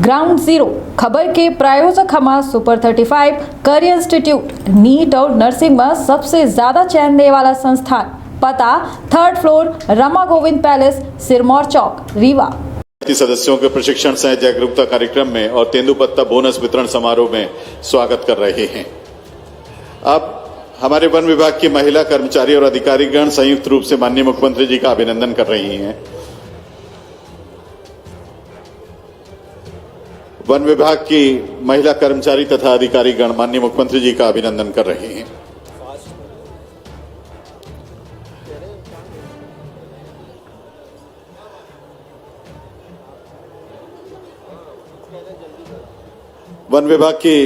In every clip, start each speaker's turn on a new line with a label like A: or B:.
A: Ground zero खबर के प्रायोजक हमारा सुपर 35 करियर इंस्टीट्यूट नीट और नर्सिंग में सबसे ज्यादा चयन देने वाला संस्थान। पता 3rd floor Rama Govind palace, Sirmaur Chowk, Rewa.
B: सदस्यों के प्रशिक्षण सह जागरूकता कार्यक्रम में और तेंदुपत्ता बोनस वितरण समारोह में स्वागत कर रहे हैं। अब हमारे वन विभाग की महिला कर्मचारी और अधिकारीगण संयुक्त रूप से माननीय मुख्यमंत्री जी का अभिनंदन कर रही हैं। वन विभाग की महिला कर्मचारी तथा अधिकारीगण माननीय मुख्यमंत्री जी का अभिनंदन कर रहे हैं। वन विभाग की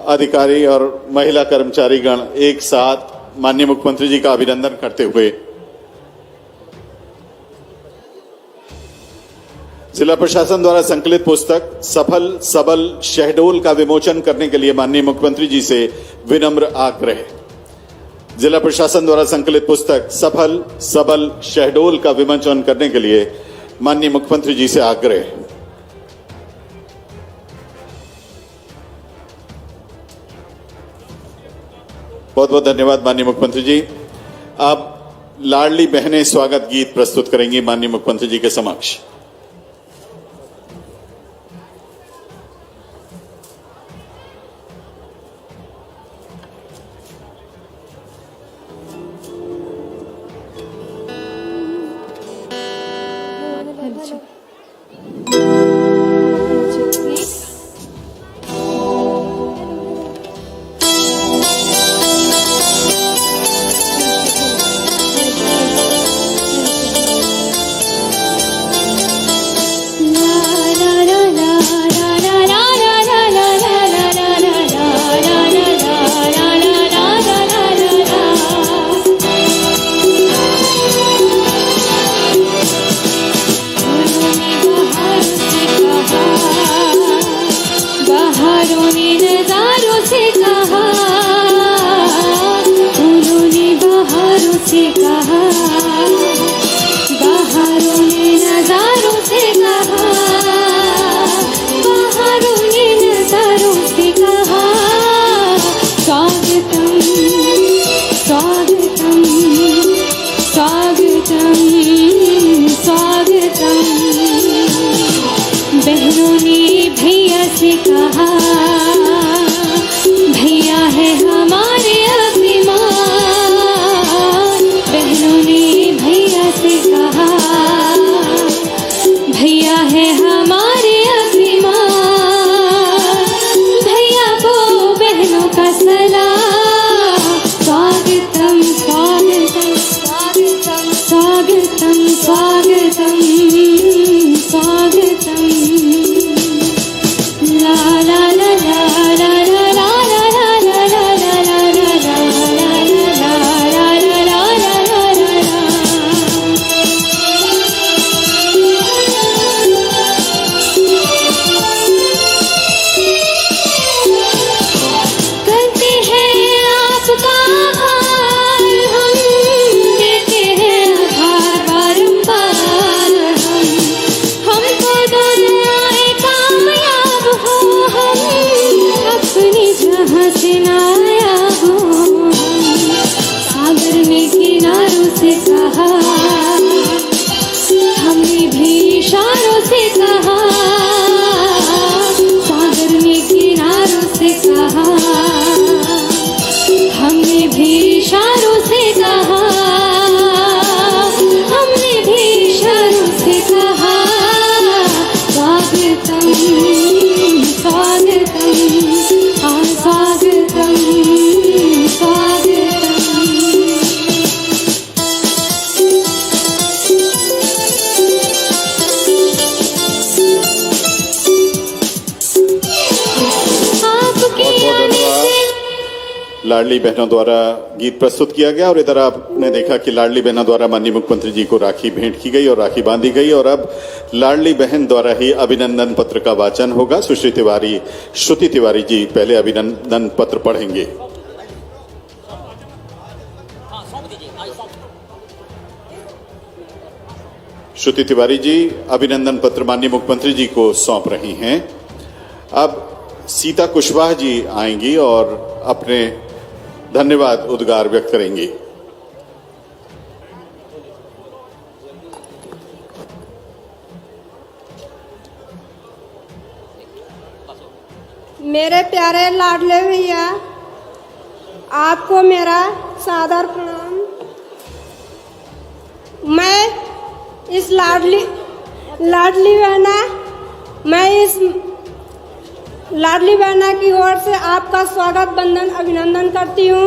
B: अधिकारी और महिला कर्मचारीगण एक साथ माननीय मुख्यमंत्री जी का अभिनंदन करते हुए जिला प्रशासन द्वारा संकलित पुस्तक सफल सबल शहडोल का विमोचन करने के लिए माननीय मुख्यमंत्री जी से विनम्र आग्रह। जिला प्रशासन द्वारा संकलित पुस्तक सफल सबल शहडोल का विमोचन करने के लिए माननीय मुख्यमंत्री जी से आग्रह। बहुत बहुत धन्यवाद माननीय मुख्यमंत्री जी। अब लाडली बहनें स्वागत गीत प्रस्तुत करेंगी माननीय मुख्यमंत्री जी के समक्ष।
C: बहनों ने भैया से कहा, भैया है हमारे अभिमान। बहनों ने भैया से कहा, भैया है हमारे अभिमान। भैया को बहनों का सलाम। स्वागतम स्वागतम स्वागतम स्वागतम स्वागतम स्वागतम। सागर ने किनारों से कहा, हमने भी इशारों से कहा। सागर ने किनारों से कहा, हमने भी इशारों से कहा। हमने भी इशारों से कहा, स्वागतम स्वागतम स्वागतम स्वागतम।
B: लाडली बहनों द्वारा गीत प्रस्तुत किया गया और इधर आपने देखा कि लाडली बहनों द्वारा माननीय मुख्यमंत्री जी को राखी भेंट की गई और राखी बांधी गई। और अब लाडली बहन द्वारा ही अभिनंदन पत्र का वाचन होगा। श्रुति तिवारी जी पहले अभिनंदन पत्र पढ़ेंगे। श्रुति तिवारी जी अभिनंदन पत्र माननीय मुख्यमंत्री जी को सौंप रही हैं। अब सीता कुशवाहा जी आएंगी और अपने धन्यवाद उद्गार व्यक्त करेंगी।
D: मेरे प्यारे लाडले भैया, आपको मेरा सादर प्रणाम। मैं इस लाडली बहना की ओर से आपका स्वागत बंदन अभिनंदन करती हूँ।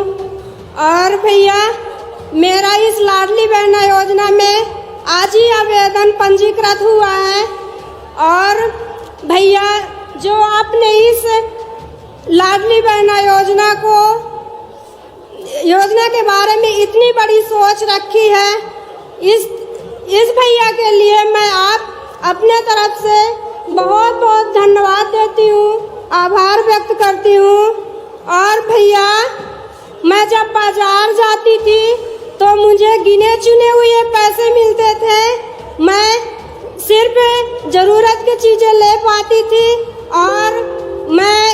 D: और भैया, मेरा इस लाडली बहना योजना में आज ही आवेदन पंजीकृत हुआ है। और भैया, जो आपने इस लाडली बहना योजना के बारे में इतनी बड़ी सोच रखी है, इस भैया के लिए मैं आप अपने तरफ से बहुत बहुत धन्यवाद देती हूँ, आभार व्यक्त करती हूँ। और भैया, मैं जब बाजार जाती थी तो मुझे गिने चुने हुए पैसे मिलते थे। मैं सिर्फ ज़रूरत की चीज़ें ले पाती थी। और मैं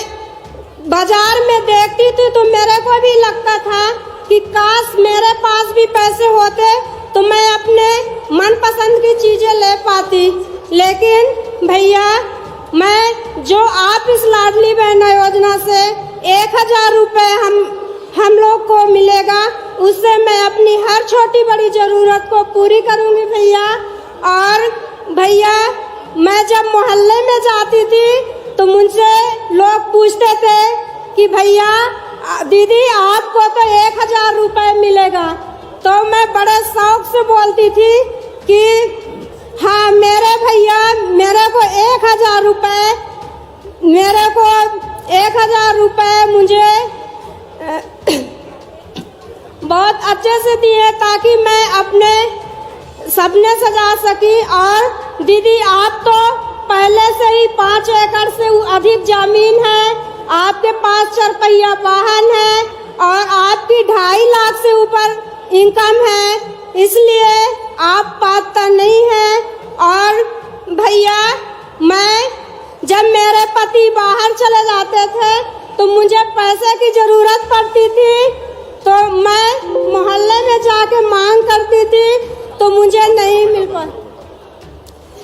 D: बाजार में देखती थी तो मेरे को भी लगता था कि काश मेरे पास भी पैसे होते तो मैं अपने मनपसंद की चीज़ें ले पाती। लेकिन भैया, मैं जो आप इस लाडली बहना योजना से 1000 रुपये हम लोग को मिलेगा, उससे मैं अपनी हर छोटी बड़ी ज़रूरत को पूरी करूँगी भैया। और भैया, मैं जब मोहल्ले में जाती थी तो मुझसे लोग पूछते थे कि भैया दीदी आपको तो 1000 रुपये मिलेगा। तो मैं बड़े शौक से बोलती थी कि हाँ मेरे भैया, मेरे को 1000 रुपये मुझे बहुत अच्छे से दिए ताकि मैं अपने सपने सजा सकी। और दीदी, आप तो पहले से ही 5 एकड़ से अधिक जमीन है, आपके पास 4 पहिया वाहन है और आपकी 2.5 लाख से ऊपर इनकम है, इसलिए आप पात्र नहीं हैं। और भैया, मैं जब मेरे पति बाहर चले जाते थे तो मुझे पैसे की ज़रूरत पड़ती थी तो मैं मोहल्ले में जाके मांग करती थी तो मुझे नहीं मिल पाता।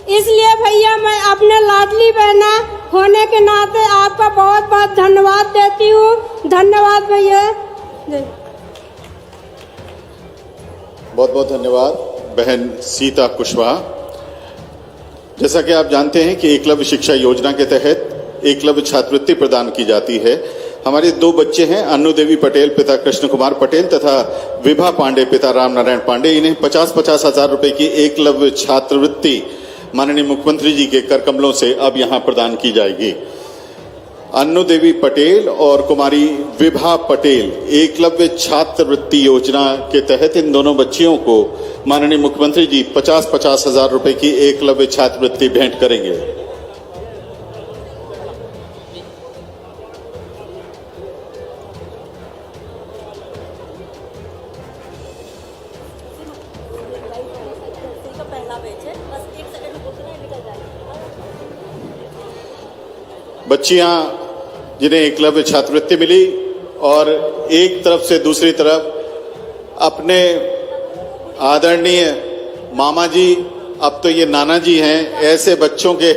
D: इसलिए भैया, मैं अपने लाडली बहना होने के नाते आपका बहुत बहुत धन्यवाद देती हूँ। धन्यवाद भैया।
B: बहुत बहुत धन्यवाद बहन सीता कुशवाहा। जैसा कि आप जानते हैं कि एकलव्य शिक्षा योजना के तहत एकलव्य छात्रवृत्ति प्रदान की जाती है। हमारे 2 बच्चे हैं, अन्नू देवी पटेल पिता कृष्ण कुमार पटेल तथा विभा पांडे पिता राम नारायण पांडे। इन्हें 50-50 हजार रुपए की एकलव्य छात्रवृत्ति माननीय मुख्यमंत्री जी के कर कमलों से अब यहां प्रदान की जाएगी। अन्नू देवी पटेल और कुमारी विभा पटेल एकलव्य छात्रवृत्ति योजना के तहत इन दोनों बच्चियों को माननीय मुख्यमंत्री जी 50-50 हजार रुपए की एकलव्य छात्रवृत्ति भेंट करेंगे। बच्चियां जिन्हें एकलव्य छात्रवृत्ति मिली और एक तरफ से दूसरी तरफ अपने आदरणीय मामा जी, अब तो ये नाना जी हैं, ऐसे बच्चों के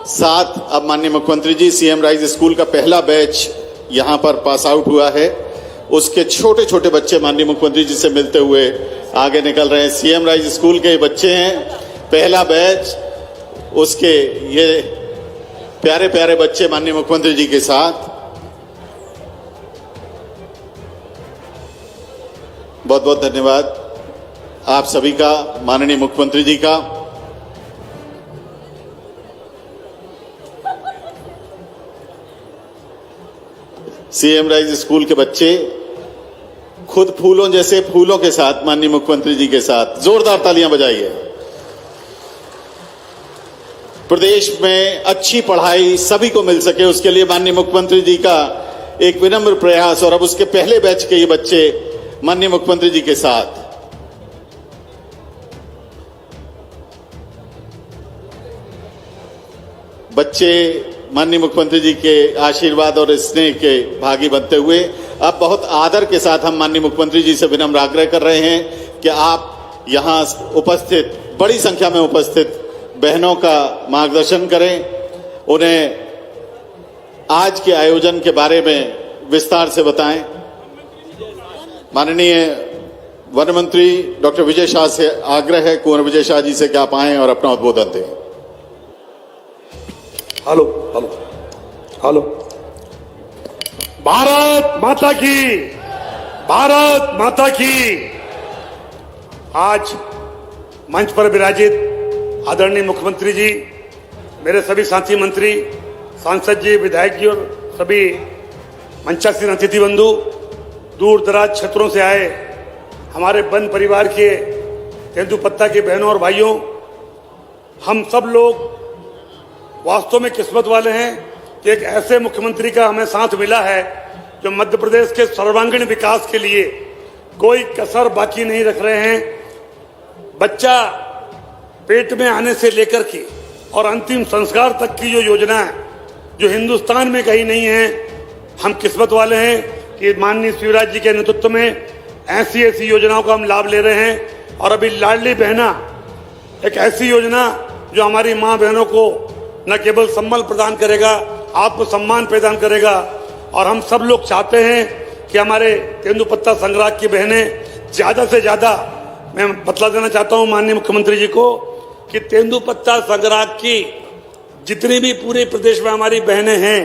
B: साथ अब माननीय मुख्यमंत्री जी सीएम राइज स्कूल का पहला बैच यहां पर पास आउट हुआ है। उसके छोटे छोटे बच्चे माननीय मुख्यमंत्री जी से मिलते हुए आगे निकल रहे हैं। सीएम राइज स्कूल के बच्चे हैं, पहला बैच, उसके ये प्यारे प्यारे बच्चे माननीय मुख्यमंत्री जी के साथ। बहुत बहुत धन्यवाद आप सभी का, माननीय मुख्यमंत्री जी का। सीएम राइज स्कूल के बच्चे खुद फूलों जैसे फूलों के साथ माननीय मुख्यमंत्री जी के साथ जोरदार तालियां बजाइए। प्रदेश में अच्छी पढ़ाई सभी को मिल सके, उसके लिए माननीय मुख्यमंत्री जी का एक विनम्र प्रयास। और अब उसके पहले बैच के ये बच्चे माननीय मुख्यमंत्री जी के साथ। बच्चे माननीय मुख्यमंत्री जी के आशीर्वाद और स्नेह के भागी बनते हुए अब बहुत आदर के साथ हम माननीय मुख्यमंत्री जी से विनम्र आग्रह कर रहे हैं कि आप यहाँ उपस्थित बड़ी संख्या में उपस्थित बहनों का मार्गदर्शन करें, उन्हें आज के आयोजन के बारे में विस्तार से बताएं। माननीय वन मंत्री डॉक्टर विजय शाह से आग्रह है, कुंवर विजय शाह जी से कि आप आएं और अपना उद्बोधन दें।
E: Hello hello hello. भारत माता की, भारत माता की। आज मंच पर विराजित आदरणीय मुख्यमंत्री जी, मेरे सभी साथी मंत्री, सांसद जी, विधायक जी और सभी मंचासीन अतिथि बंधु, दूर दराज क्षेत्रों से आए हमारे वन परिवार के तेंदुपत्ता के बहनों और भाइयों, हम सब लोग वास्तव में किस्मत वाले हैं कि एक ऐसे मुख्यमंत्री का हमें साथ मिला है जो मध्य प्रदेश के सर्वांगीण विकास के लिए कोई कसर बाकी नहीं रख रहे हैं। बच्चा पेट में आने से लेकर के और अंतिम संस्कार तक की जो योजना है, जो हिंदुस्तान में कहीं नहीं है, हम किस्मत वाले हैं कि माननीय शिवराज जी के नेतृत्व में ऐसी ऐसी योजनाओं का हम लाभ ले रहे हैं। और अभी लाडली बहना एक ऐसी योजना जो हमारी माँ बहनों को न केवल सम्मान प्रदान करेगा, आत्मसम्मान प्रदान करेगा। और हम सब लोग चाहते हैं कि हमारे तेंदुपत्ता संग्राहक की बहनें ज्यादा से ज्यादा, मैं बतला देना चाहता हूं माननीय मुख्यमंत्री जी को कि तेंदुपत्ता संग्राहक की जितनी भी पूरे प्रदेश में हमारी बहनें हैं,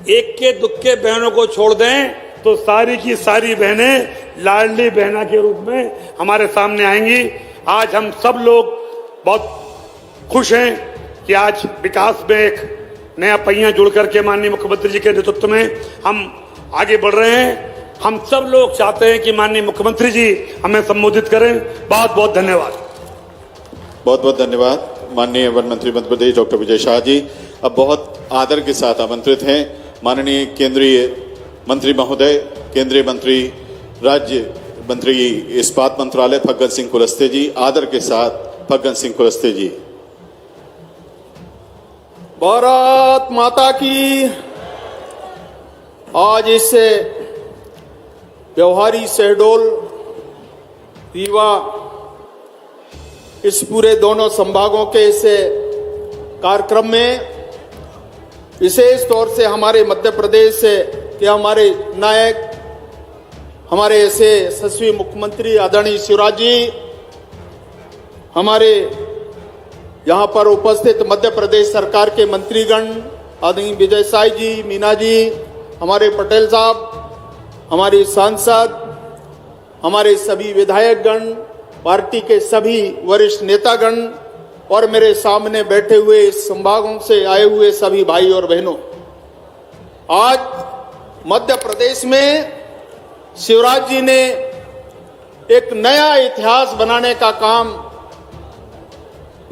E: एक के दुक्के बहनों को छोड़ दें तो सारी की सारी बहनें लाडली बहना के रूप में हमारे सामने आएंगी। आज हम सब लोग बहुत खुश हैं कि आज विकास में एक नया पहिया जुड़ करके माननीय मुख्यमंत्री जी के नेतृत्व में हम आगे बढ़ रहे हैं। हम सब लोग चाहते हैं कि माननीय मुख्यमंत्री जी हमें संबोधित करें। बहुत बहुत धन्यवाद।
B: बहुत बहुत धन्यवाद माननीय वन मंत्री मध्य प्रदेश डॉक्टर विजय शाह जी। अब बहुत आदर के साथ आमंत्रित हैं माननीय केंद्रीय मंत्री महोदय, केंद्रीय मंत्री, राज्य मंत्री इस्पात मंत्रालय फग्गन सिंह कुलस्ते जी। आदर के साथ फग्गन सिंह कुलस्ते जी।
F: भारत माता की। आज इस व्यवहारी शहडोल रीवा, इस पूरे दोनों संभागों के इस कार्यक्रम में विशेष तौर से हमारे मध्य प्रदेश के हमारे नायक, हमारे ऐसे यशस्वी मुख्यमंत्री आदरणीय शिवराज जी, हमारे यहाँ पर उपस्थित मध्य प्रदेश सरकार के मंत्रीगण आदरणीय विजय साई जी, मीना जी, हमारे पटेल साहब, हमारे सांसद, हमारे सभी विधायकगण, पार्टी के सभी वरिष्ठ नेतागण और मेरे सामने बैठे हुए इस संभागों से आए हुए सभी भाई और बहनों, आज मध्य प्रदेश में शिवराज जी ने एक नया इतिहास बनाने का काम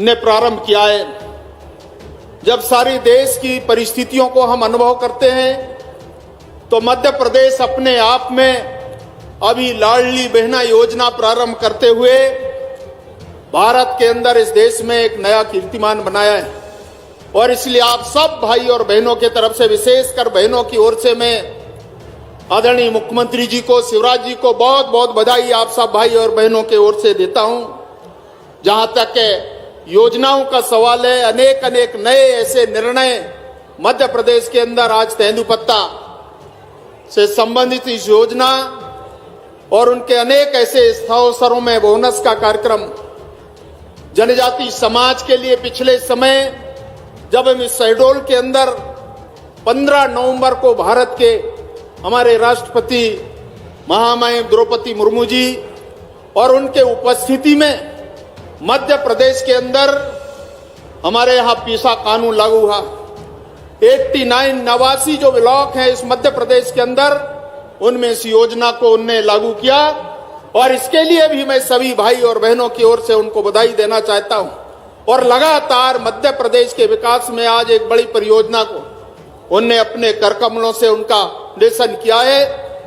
F: ने प्रारंभ किया है। जब सारी देश की परिस्थितियों को हम अनुभव करते हैं तो मध्य प्रदेश अपने आप में अभी लाडली बहना योजना प्रारंभ करते हुए भारत के अंदर इस देश में एक नया कीर्तिमान बनाया है। और इसलिए आप सब भाई और बहनों के तरफ से, विशेषकर बहनों की ओर से, मैं आदरणीय मुख्यमंत्री जी को, शिवराज जी को बहुत बहुत बधाई आप सब भाई और बहनों के ओर से देता हूं। जहां तक योजनाओं का सवाल है, अनेक अनेक नए ऐसे निर्णय मध्य प्रदेश के अंदर आज तेंदुपत्ता से संबंधित इस योजना और उनके अनेक ऐसे अवसरों में बोनस का कार्यक्रम जनजाति समाज के लिए पिछले समय जब हम इस शहडोल के अंदर 15 नवंबर को भारत के हमारे राष्ट्रपति महामहिम द्रौपदी मुर्मू जी और उनके उपस्थिति में मध्य प्रदेश के अंदर हमारे यहाँ पीसा कानून लागू हुआ। 89 जो ब्लॉक हैं इस मध्य प्रदेश के अंदर, उनमें इस योजना को उनने लागू किया और इसके लिए भी मैं सभी भाई और बहनों की ओर से उनको बधाई देना चाहता हूं। और लगातार मध्य प्रदेश के विकास में आज एक बड़ी परियोजना को उनने अपने करकमलों से उनका निशान किया है।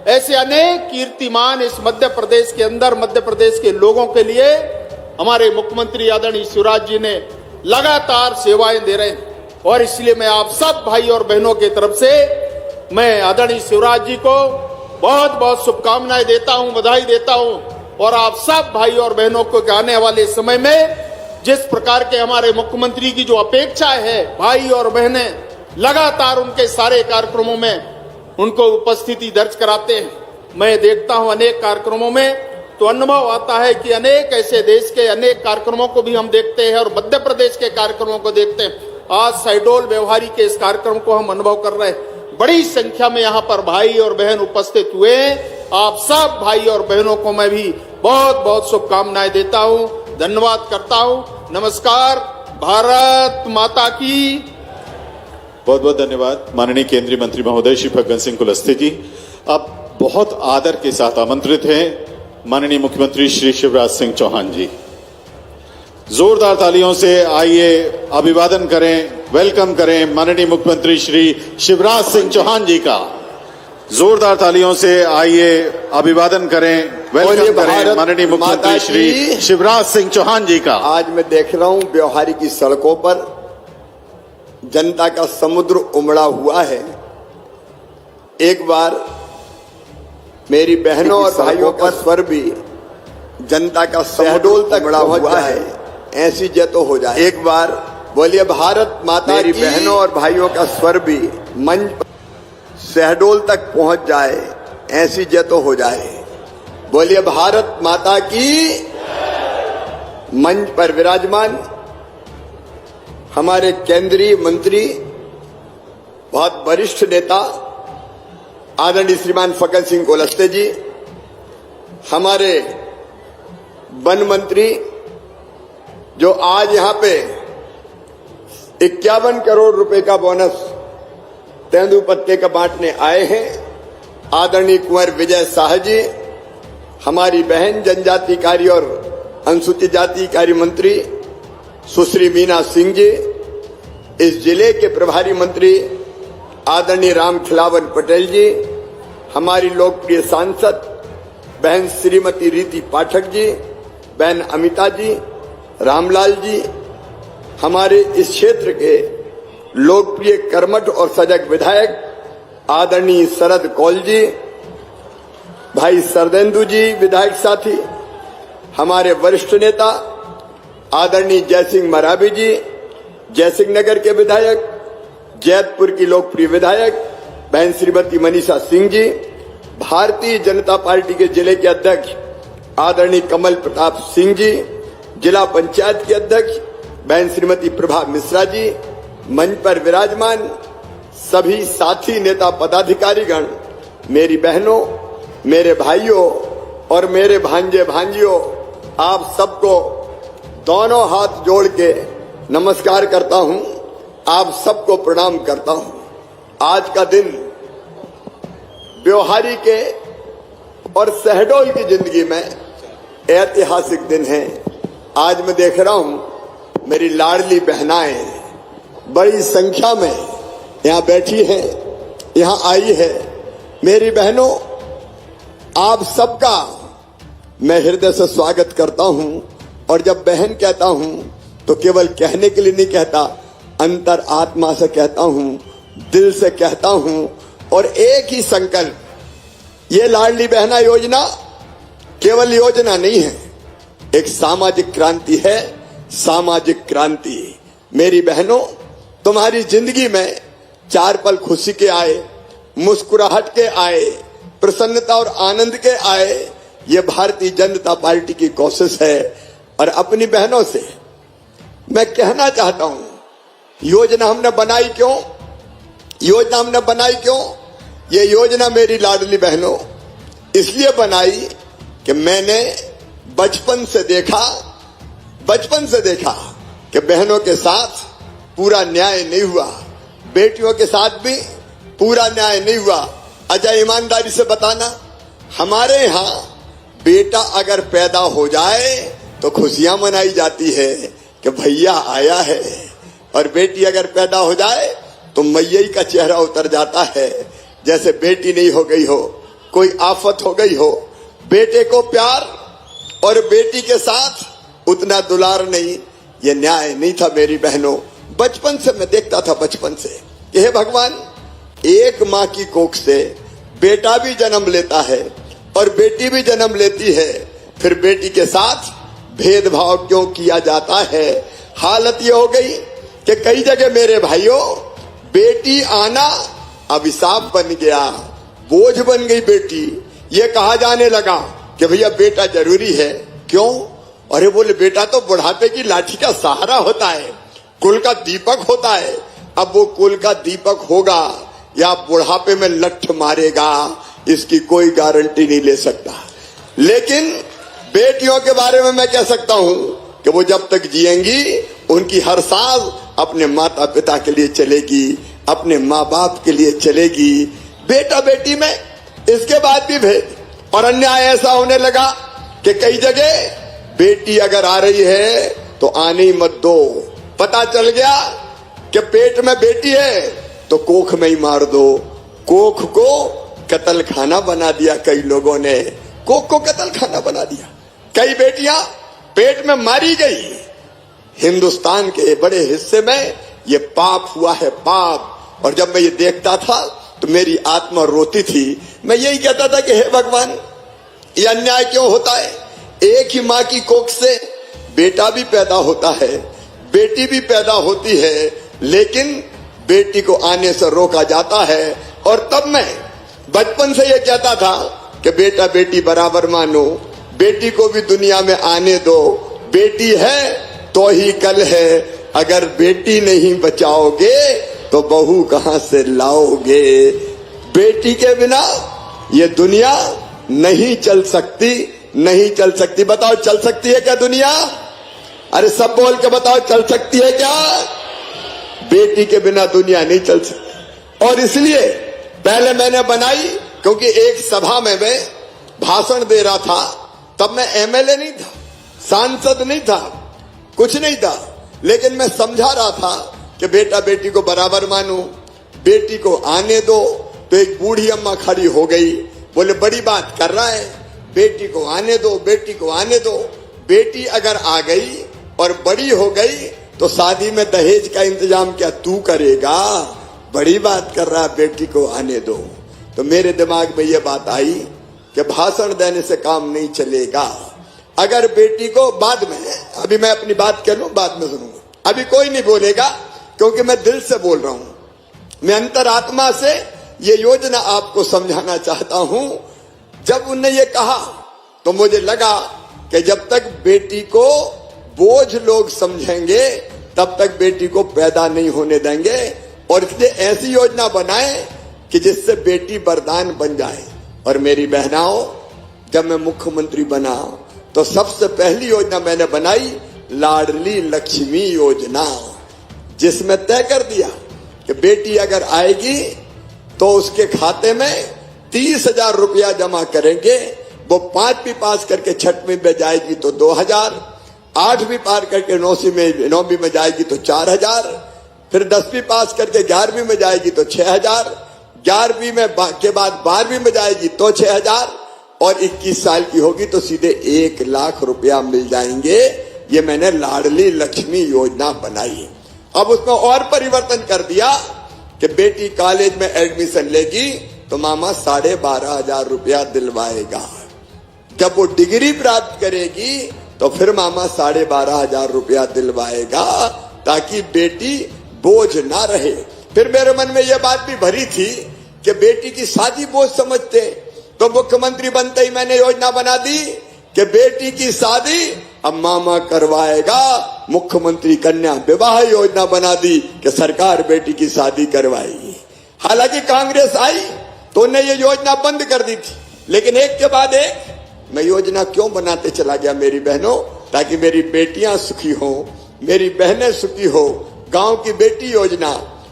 F: ऐसे अनेक कीर्तिमान इस मध्य प्रदेश के अंदर मध्य प्रदेश के लोगों के लिए हमारे मुख्यमंत्री आदरणीय शिवराज जी ने लगातार सेवाएं दे रहे हैं। और इसलिए मैं आप सब भाई और बहनों की तरफ से मैं आदरणीय शिवराज जी को बहुत बहुत शुभकामनाएं देता हूं, बधाई देता हूं। और आप सब भाई और बहनों को आने वाले समय में जिस प्रकार के हमारे मुख्यमंत्री की जो अपेक्षा है, भाई और बहनें लगातार उनके सारे कार्यक्रमों में उनको उपस्थिति दर्ज कराते हैं। मैं देखता हूं अनेक कार्यक्रमों में तो अनुभव आता है कि अनेक ऐसे देश के अनेक कार्यक्रमों को भी हम देखते हैं और मध्य प्रदेश के कार्यक्रमों को देखते हैं। आज शहडोल व्यवहारी के इस कार्यक्रम को हम अनुभव कर रहे हैं। बड़ी संख्या में यहाँ पर भाई और बहन उपस्थित हुए। आप सब भाई और बहनों को मैं भी बहुत बहुत शुभकामनाएं देता हूँ, धन्यवाद करता हूँ। नमस्कार। भारत माता की।
B: बहुत बहुत धन्यवाद माननीय केंद्रीय मंत्री महोदय श्री फग्गन सिंह कुलस्ते जी। आप बहुत आदर के साथ आमंत्रित हैं माननीय मुख्यमंत्री श्री शिवराज सिंह चौहान जी। जोरदार तालियों से आइए अभिवादन करें, वेलकम करें माननीय मुख्यमंत्री श्री शिवराज सिंह चौहान जी का। जोरदार तालियों से आइए अभिवादन करें, वेलकम करें माननीय मुख्यमंत्री श्री शिवराज सिंह चौहान जी का।
G: आज मैं देख रहा हूं व्यवहारी की सड़कों पर जनता का समुद्र उमड़ा हुआ है। एक बार मेरी बहनों और भाइयों का स्वर भी जनता का शहडोल तक उमड़ा हुआ है, ऐसी जय तो हो जाए। एक बार बोलिए भारत माता। मेरी बहनों और भाइयों का स्वर भी मंच पर शहडोल तक पहुंच जाए, ऐसी जय तो हो जाए। बोलिए भारत माता की। मंच पर विराजमान हमारे केंद्रीय मंत्री, बहुत वरिष्ठ नेता आदरणीय श्रीमान फग्गन सिंह कुलस्ते जी, हमारे वन मंत्री जो आज यहां पे 51 करोड़ रुपए का बोनस तेंदुपत्ते का बांटने आए हैं, आदरणीय कुंवर विजय शाह जी, हमारी बहन जनजाति कार्य और अनुसूचित जाति कार्य मंत्री सुश्री मीना सिंह जी, इस जिले के प्रभारी मंत्री आदरणीय राम खिलावन पटेल जी, हमारी लोकप्रिय सांसद बहन श्रीमती रीति पाठक जी, बहन अमिता जी, रामलाल जी, हमारे इस क्षेत्र के लोकप्रिय कर्मठ और सजग विधायक आदरणीय शरद कौल जी, भाई सरदेंदु जी विधायक साथी, हमारे वरिष्ठ नेता आदरणीय जयसिंह मरावी जी, जयसिंह नगर के विधायक, जैतपुर की लोकप्रिय विधायक बहन श्रीमती मनीषा सिंह जी, भारतीय जनता पार्टी के जिले के अध्यक्ष आदरणीय कमल प्रताप सिंह जी, जिला पंचायत के अध्यक्ष बहन श्रीमती प्रभा मिश्रा जी, मंच पर विराजमान सभी साथी नेता पदाधिकारीगण, मेरी बहनों, मेरे भाइयों और मेरे भांजे भांजियों, आप सबको दोनों हाथ जोड़ के नमस्कार करता हूं, आप सबको प्रणाम करता हूं। आज का दिन व्यवहारी के और शहडोल की जिंदगी में ऐतिहासिक दिन है। आज मैं देख रहा हूं मेरी लाडली बहनाएं बड़ी संख्या में यहां बैठी हैं, यहां आई है। मेरी बहनों, आप सबका मैं हृदय से स्वागत करता हूं। और जब बहन कहता हूं तो केवल कहने के लिए नहीं कहता, अंतर आत्मा से कहता हूं, दिल से कहता हूं। और एक ही संकल्प, ये लाडली बहना योजना केवल योजना नहीं है, एक सामाजिक क्रांति है, सामाजिक क्रांति। मेरी बहनों, तुम्हारी जिंदगी में 4 पल खुशी के आए, मुस्कुराहट के आए, प्रसन्नता और आनंद के आए, ये भारतीय जनता पार्टी की कोशिश है। और अपनी बहनों से मैं कहना चाहता हूं, योजना हमने बनाई क्यों? योजना हमने बनाई क्यों? ये योजना मेरी लाडली बहनों इसलिए बनाई कि मैंने बचपन से देखा कि बहनों के साथ पूरा न्याय नहीं हुआ, बेटियों के साथ भी पूरा न्याय नहीं हुआ। अच्छा, ईमानदारी से बताना, हमारे यहाँ बेटा अगर पैदा हो जाए तो खुशियां मनाई जाती है कि भैया आया है, और बेटी अगर पैदा हो जाए तो मैया का चेहरा उतर जाता है, जैसे बेटी नहीं हो गई हो, कोई आफत हो गई हो। बेटे को प्यार और बेटी के साथ उतना दुलार नहीं, ये न्याय नहीं था मेरी बहनों। बचपन से मैं देखता था, बचपन से कि हे भगवान, एक माँ की कोख से बेटा भी जन्म लेता है और बेटी भी जन्म लेती है, फिर बेटी के साथ भेदभाव क्यों किया जाता है। हालत ये हो गई कि कई जगह मेरे भाइयों, बेटी आना अभिशाप बन गया, बोझ बन गई बेटी। ये कहा जाने लगा कि भैया बेटा जरूरी है। क्यों? अरे बोले बेटा तो बुढ़ापे की लाठी का सहारा होता है, कुल का दीपक होता है। अब वो कुल का दीपक होगा या बुढ़ापे में लठ मारेगा, इसकी कोई गारंटी नहीं ले सकता। लेकिन बेटियों के बारे में मैं कह सकता हूं कि वो जब तक जिएंगी, उनकी हर सांस अपने माता पिता के लिए चलेगी, अपने माँ बाप के लिए चलेगी। बेटा बेटी में इसके बाद भी भेद और अन्याय ऐसा होने लगा कि कई जगह बेटी अगर आ रही है तो आने ही मत दो। पता चल गया कि पेट में बेटी है तो कोख में ही मार दो। कोख को कत्ल खाना बना दिया कई लोगों ने, कोख को कत्ल खाना बना दिया। कई बेटियां पेट में मारी गई। हिंदुस्तान के बड़े हिस्से में ये पाप हुआ है, पाप। और जब मैं ये देखता था तो मेरी आत्मा रोती थी। मैं यही कहता था कि हे भगवान, ये अन्याय क्यों होता है? एक ही माँ की कोख से बेटा भी पैदा होता है, बेटी भी पैदा होती है, लेकिन बेटी को आने से रोका जाता है। और तब मैं बचपन से ये कहता था कि बेटा बेटी बराबर मानो, बेटी को भी दुनिया में आने दो। बेटी है तो ही कल है, अगर बेटी नहीं बचाओगे तो बहू कहां से लाओगे। बेटी के बिना ये दुनिया नहीं चल सकती, नहीं चल सकती। बताओ चल सकती है क्या दुनिया? अरे सब बोल के बताओ, चल सकती है क्या? बेटी के बिना दुनिया नहीं चल सकती। और इसलिए पहले मैंने बनाई, क्योंकि एक सभा में मैं भाषण दे रहा था, तब मैं एमएलए नहीं था, सांसद नहीं था, कुछ नहीं था, लेकिन मैं समझा रहा था कि बेटा बेटी को बराबर मानो, बेटी को आने दो। तो एक बूढ़ी अम्मा खड़ी हो गई, बोले बड़ी बात कर रहा है, बेटी को आने दो, बेटी को आने दो। बेटी अगर आ गई और बड़ी हो गई तो शादी में दहेज का इंतजाम क्या तू करेगा? बड़ी बात कर रहा, बेटी को आने दो। तो मेरे दिमाग में ये बात आई कि भाषण देने से काम नहीं चलेगा। अगर बेटी को बाद में, अभी मैं अपनी बात कह लूं, बाद में सुनूंगा, अभी कोई नहीं बोलेगा, क्योंकि मैं दिल से बोल रहा हूं। मैं अंतरात्मा से ये योजना आपको समझाना चाहता हूं। जब उनने ये कहा तो मुझे लगा कि जब तक बेटी को बोझ लोग समझेंगे तब तक बेटी को पैदा नहीं होने देंगे। और इसलिए ऐसी योजना बनाए कि जिससे बेटी वरदान बन जाए। और मेरी बहनाओं, जब मैं मुख्यमंत्री बना तो सबसे पहली योजना मैंने बनाई लाडली लक्ष्मी योजना, जिसमें तय कर दिया कि बेटी अगर आएगी तो उसके खाते में 30,000 रुपया जमा करेंगे। वो 5वीं पास करके 6वीं में जाएगी तो 2,000, 8वीं पार करके 9वीं में जाएगी तो 4,000, फिर 10वीं पास करके 11वीं में जाएगी तो 6,000, 11वीं में के बाद 12वीं में जाएगी तो 6,000, और 21 साल की होगी तो सीधे 1 लाख रुपया मिल जाएंगे। ये मैंने लाडली लक्ष्मी योजना बनाई। अब उसमें और परिवर्तन कर दिया कि बेटी कॉलेज में एडमिशन लेगी तो मामा 12,500 रुपया दिलवाएगा। जब वो डिग्री प्राप्त करेगी तो फिर मामा 12,500 रुपया दिलवाएगा, ताकि बेटी बोझ ना रहे। फिर मेरे मन में यह बात भी भरी थी कि बेटी की शादी बोझ समझते, तो मुख्यमंत्री बनते ही मैंने योजना बना दी कि बेटी की शादी अब मामा करवाएगा। मुख्यमंत्री कन्या विवाह योजना बना दी कि सरकार बेटी की शादी करवाएगी। हालांकि कांग्रेस आई तो उन्हें ये योजना बंद कर दी थी, लेकिन एक के बाद एक मैं योजना क्यों बनाते चला गया मेरी बहनों, ताकि मेरी बेटियां सुखी हो, मेरी बहनें सुखी हो। गांव की बेटी योजना,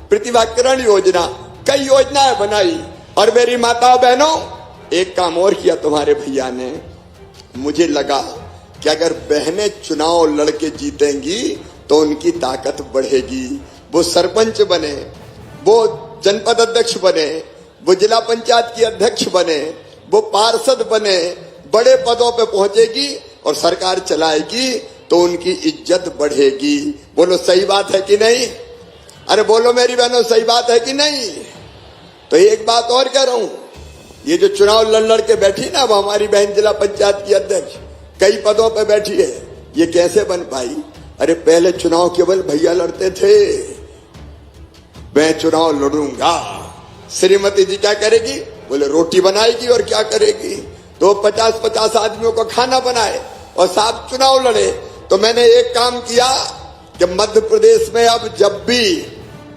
G: प्रतिभाकरण योजना, कई योजनाएं बनाई। और मेरी माताओं बहनों, एक काम और किया तुम्हारे भैया ने। मुझे लगा कि अगर बहनें चुनाव लड़के जीतेंगी तो उनकी ताकत बढ़ेगी। वो सरपंच बने, वो जनपद अध्यक्ष बने, वो जिला पंचायत की अध्यक्ष बने, वो पार्षद बने, बड़े पदों पे पहुंचेगी और सरकार चलाएगी तो उनकी इज्जत बढ़ेगी। बोलो सही बात है कि नहीं? अरे बोलो मेरी बहनों, सही बात है कि नहीं? तो एक बात और कह रहा हूं, ये जो चुनाव लड़ के बैठी ना, अब हमारी बहन जिला पंचायत की अध्यक्ष कई पदों पे बैठी है, ये कैसे बन पाई? अरे पहले चुनाव केवल भैया लड़ते थे, मैं चुनाव लड़ूंगा। श्रीमती जी क्या करेगी? बोले रोटी बनाएगी और क्या करेगी, तो 50-50 आदमियों को खाना बनाए और साहब चुनाव लड़े। तो मैंने एक काम किया कि मध्य प्रदेश में अब जब भी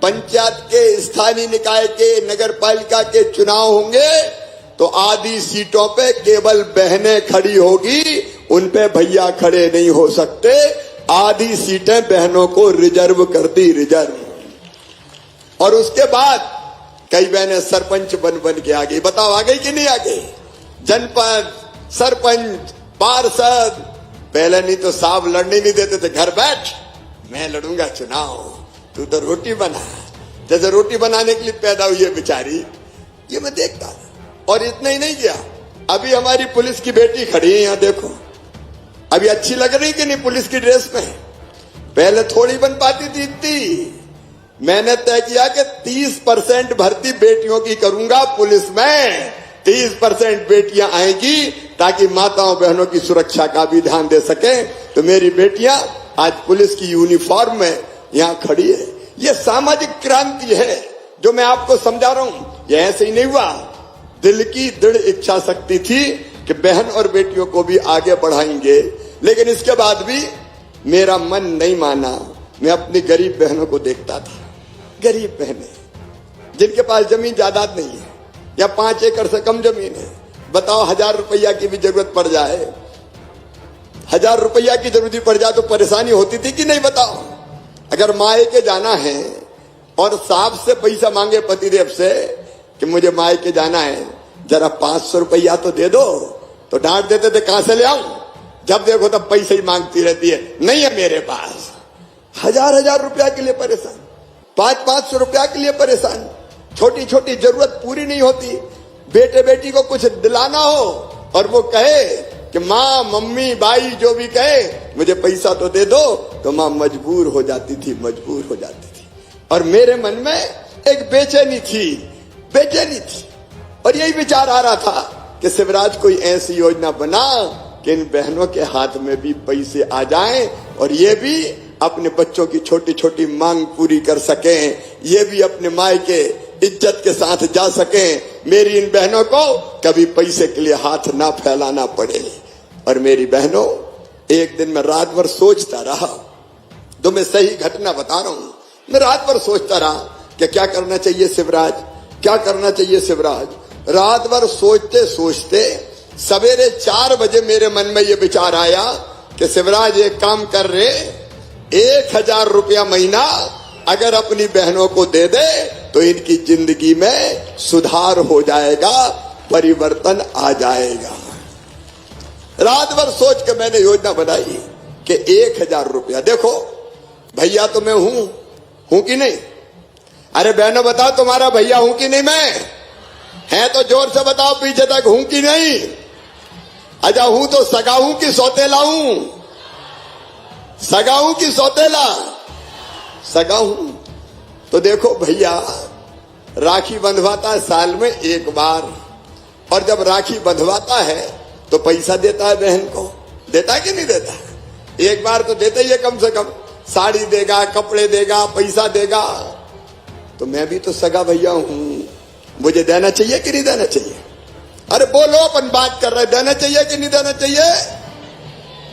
G: पंचायत के, स्थानीय निकाय के, नगर पालिका के चुनाव होंगे तो आधी सीटों पे केवल बहनें खड़ी होगी, उन पे भैया खड़े नहीं हो सकते। आधी सीटें बहनों को रिजर्व कर दी, रिजर्व। और उसके बाद कई बहनें सरपंच बन के आ गई। बताओ आ गई कि नहीं आ गई? जनपद, सरपंच, पार्षद। पहले नहीं तो साहब लड़ने नहीं देते थे, घर बैठ, मैं लड़ूंगा चुनाव, तू तो रोटी बना। जैसे रोटी बनाने के लिए पैदा हुई है बेचारी, ये मैं देखता था। और इतना ही नहीं किया, अभी हमारी पुलिस की बेटी खड़ी है यहाँ, देखो अभी अच्छी लग रही कि नहीं पुलिस की ड्रेस में? पहले थोड़ी बन पाती थी इतनी। मैंने तय किया कि 30% भर्ती बेटियों की करूंगा पुलिस में, 30% बेटियां आएंगी ताकि माताओं बहनों की सुरक्षा का भी ध्यान दे सके। तो मेरी बेटियां आज पुलिस की यूनिफॉर्म में यहां खड़ी है। ये सामाजिक क्रांति है जो मैं आपको समझा रहा हूं। ये ऐसे ही नहीं हुआ, दिल की दृढ़ इच्छा शक्ति थी कि बहन और बेटियों को भी आगे बढ़ाएंगे। लेकिन इसके बाद भी मेरा मन नहीं माना। मैं अपनी गरीब बहनों को देखता था, गरीब बहनें जिनके पास जमीन जायदाद नहीं है या 5 एकड़ से कम जमीन है। बताओ 1000 रुपया की भी जरूरत पड़ जाए, 1000 रुपया की जरूरत पड़ जाए तो परेशानी होती थी कि नहीं? बताओ। अगर मायके जाना है और साहब से पैसा मांगे पतिदेव से कि मुझे मायके जाना है, जरा 500 रुपया तो दे दो, तो डांट देते थे, कहां से ले आऊं? जब देखो तब पैसे ही मांगती रहती है, नहीं है मेरे पास। 1000 रुपया के लिए परेशान, 500 रुपया के लिए परेशान। छोटी छोटी जरूरत पूरी नहीं होती। बेटे बेटी को कुछ दिलाना हो और वो कहे कि माँ, मम्मी, बाई जो भी कहे मुझे पैसा तो दे दो, तो माँ मजबूर हो जाती थी, मजबूर हो जाती थी। और मेरे मन में एक बेचैनी थी। और यही विचार आ रहा था कि शिवराज कोई ऐसी योजना बना कि इन बहनों के हाथ में भी पैसे आ जाएं और ये भी अपने बच्चों की छोटी छोटी मांग पूरी कर सकें, ये भी अपने मायके इज्जत के साथ जा सकें। मेरी इन बहनों को कभी पैसे के लिए हाथ ना फैलाना पड़े। और मेरी बहनों, एक दिन मैं रात भर सोचता रहा, तो मैं सही घटना बता रहा हूं। मैं रात भर सोचता रहा कि क्या करना चाहिए शिवराज, क्या करना चाहिए शिवराज। रात भर सोचते सोचते सवेरे 4 बजे मेरे मन में ये विचार आया कि शिवराज एक काम कर रहे, 1000 रुपया महीना अगर अपनी बहनों को दे दे तो इनकी जिंदगी में सुधार हो जाएगा, परिवर्तन आ जाएगा। रात भर सोच के मैंने योजना बनाई कि 1000 रुपया। देखो भैया तो मैं हूं कि नहीं? अरे बहनों बताओ, तुम्हारा भैया हूं कि नहीं? मैं है तो जोर से बताओ, पीछे तक हूं कि नहीं? अच्छा हूं तो सगा हूं कि सौतेला हूं? सगा हूं कि सौतेला? सगा हूं। तो देखो भैया राखी बंधवाता है साल में एक बार, और जब राखी बंधवाता है तो पैसा देता है बहन को। देता है कि नहीं देता? एक बार तो देता ही है, कम से कम साड़ी देगा, कपड़े देगा, पैसा देगा। तो मैं भी तो सगा भैया हूं, मुझे देना चाहिए कि नहीं देना चाहिए? अरे बोलो, अपन बात कर रहे, देना चाहिए कि नहीं देना चाहिए?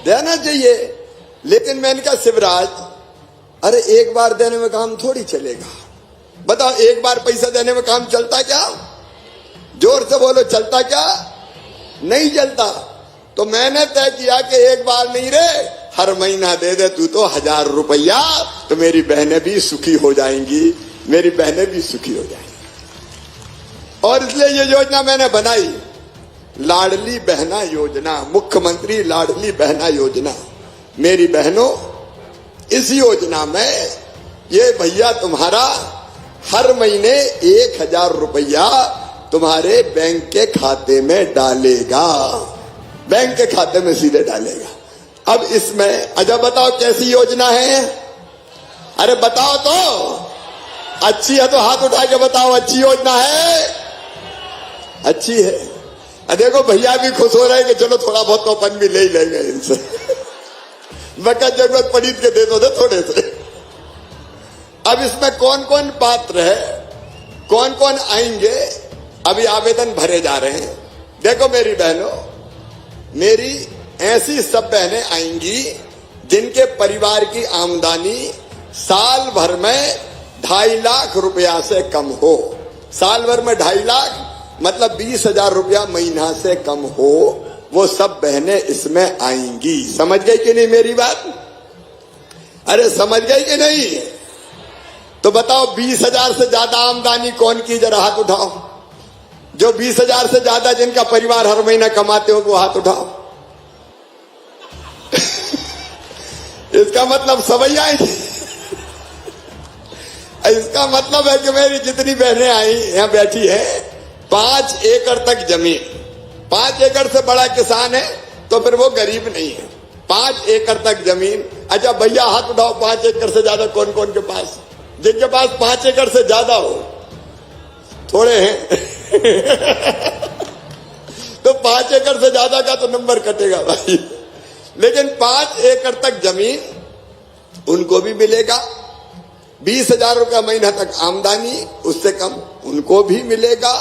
G: देना चाहिए। लेकिन मैंने कहा शिवराज, अरे एक बार देने में काम थोड़ी चलेगा। बताओ, एक बार पैसा देने में काम चलता क्या? जोर से बोलो, चलता क्या? नहीं चलता। तो मैंने तय किया कि एक बार नहीं रे, हर महीना दे दे तू तो 1000 रुपया, तो मेरी बहनें भी सुखी हो जाएंगी, मेरी बहनें भी सुखी हो जाएंगी। और इसलिए ये योजना मैंने बनाई, लाडली बहना योजना, मुख्यमंत्री लाडली बहना योजना। मेरी बहनों, इस योजना में ये भैया तुम्हारा हर महीने 1000 रुपया तुम्हारे बैंक के खाते में डालेगा, बैंक के खाते में सीधे डालेगा। अब इसमें अच्छा बताओ कैसी योजना है? अरे बताओ तो, अच्छी है तो हाथ उठा के बताओ, अच्छी योजना है? अच्छी है। देखो भैया भी खुश हो रहे हैं कि चलो थोड़ा बहुत तो अपन भी ले ही लेंगे इनसे। वक़्त जरूरत पड़ी के दे दो थोड़े से। अब इसमें कौन कौन पात्र है, कौन कौन आएंगे, अभी आवेदन भरे जा रहे हैं। देखो मेरी बहनों, मेरी ऐसी सब बहनें आएंगी जिनके परिवार की आमदनी साल भर में 2.5 लाख रुपया से कम हो। साल भर में 2.5 लाख मतलब 20,000 रुपया महीना से कम हो, वो सब बहनें इसमें आएंगी। समझ गई कि नहीं मेरी बात? अरे समझ गई कि नहीं? तो बताओ 20,000 से ज्यादा आमदनी कौन की, जरा हाथ उठाओ। जो 20,000 से ज्यादा जिनका परिवार हर महीना कमाते हो वो हाथ उठाओ। इसका मतलब सभी आएंगे। इसका मतलब है कि मेरी जितनी बहनें आई यहां बैठी है, 5 एकड़ तक जमीन, 5 एकड़ से बड़ा किसान है तो फिर वो गरीब नहीं है। 5 एकड़ तक जमीन। अच्छा भैया हाथ उठाओ, 5 एकड़ से ज्यादा कौन कौन के पास? जिनके पास 5 एकड़ से ज्यादा हो, थोड़े हैं। तो 5 एकड़ से ज्यादा का तो नंबर कटेगा भाई। लेकिन 5 एकड़ तक जमीन उनको भी मिलेगा। 20,000 रुपया महीना तक आमदनी, उससे कम उनको भी मिलेगा।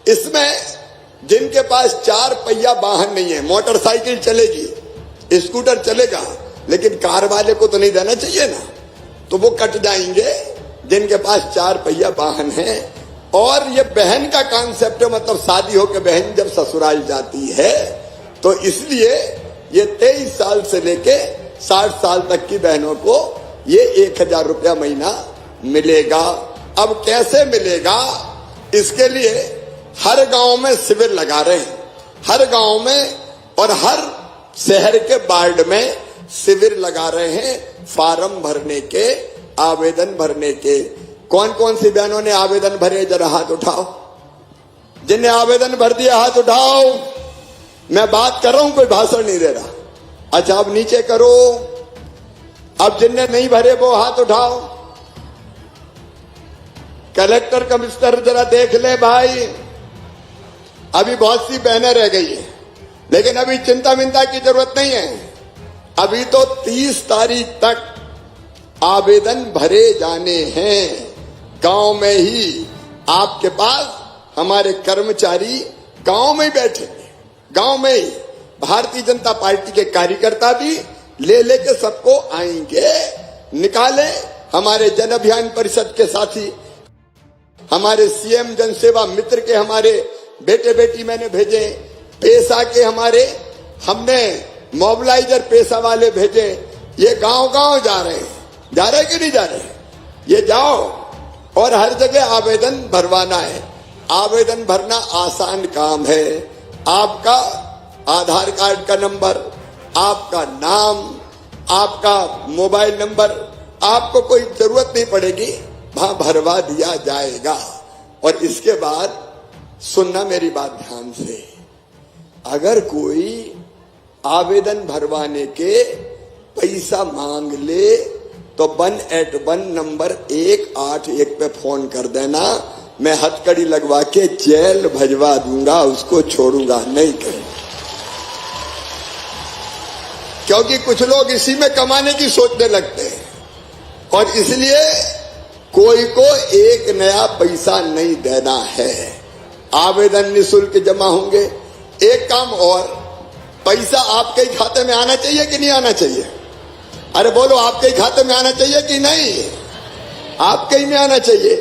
G: इसमें जिनके पास 4 पहिया वाहन नहीं है, मोटरसाइकिल चलेगी, स्कूटर चलेगा, लेकिन कार वाले को तो नहीं देना चाहिए ना, तो वो कट जाएंगे जिनके पास 4 पहिया वाहन है। और ये बहन का कॉन्सेप्ट है, मतलब शादी होकर बहन जब ससुराल जाती है तो इसलिए ये 23 साल से लेके 60 साल तक की बहनों को ये 1,000 रुपया महीना मिलेगा। अब कैसे मिलेगा? इसके लिए हर गांव में शिविर लगा रहे हैं, हर गांव में और हर शहर के वार्ड में शिविर लगा रहे हैं फार्म भरने के, आवेदन भरने के। कौन कौन सी बहनों ने आवेदन भरे, जरा हाथ उठाओ। जिनने आवेदन भर दिया हाथ उठाओ। मैं बात कर रहा हूं, कोई भाषण नहीं दे रहा। अच्छा अब नीचे करो। अब जिनने नहीं भरे वो हाथ उठाओ। कलेक्टर कमिश्नर जरा देख ले भाई, अभी बहुत सी बहनें रह गई है, लेकिन अभी चिंता मिंता की जरूरत नहीं है। अभी तो 30 तारीख तक आवेदन भरे जाने हैं। गांव में ही आपके पास हमारे कर्मचारी गांव में ही बैठेंगे, गांव में ही भारतीय जनता पार्टी के कार्यकर्ता भी ले लेके सबको आएंगे। निकाले हमारे जन अभियान परिषद के साथी, हमारे सीएम जनसेवा मित्र के हमारे बेटे बेटी मैंने भेजे, पेशा के हमारे हमने मोबिलाइजर पेशा वाले भेजे। ये गांव गांव जा रहे हैं, जा रहे कि नहीं जा रहे? ये जाओ और हर जगह आवेदन भरवाना है। आवेदन भरना आसान काम है। आपका आधार कार्ड का नंबर, आपका नाम, आपका मोबाइल नंबर, आपको कोई जरूरत नहीं पड़ेगी, वहां भरवा दिया जाएगा। और इसके बाद सुनना मेरी बात ध्यान से, अगर कोई आवेदन भरवाने के पैसा मांग ले तो 181 नंबर 181 पे फोन कर देना। मैं हथकड़ी लगवा के जेल भजवा दूंगा, उसको छोड़ूंगा नहीं कहीं। क्योंकि कुछ लोग इसी में कमाने की सोचने लगते हैं और इसलिए कोई को एक नया पैसा नहीं देना है। आवेदन निःशुल्क जमा होंगे। एक काम और, पैसा आपके ही खाते में आना चाहिए कि नहीं आना चाहिए? अरे बोलो, आपके ही खाते में आना चाहिए कि नहीं? आपके ही में आना चाहिए।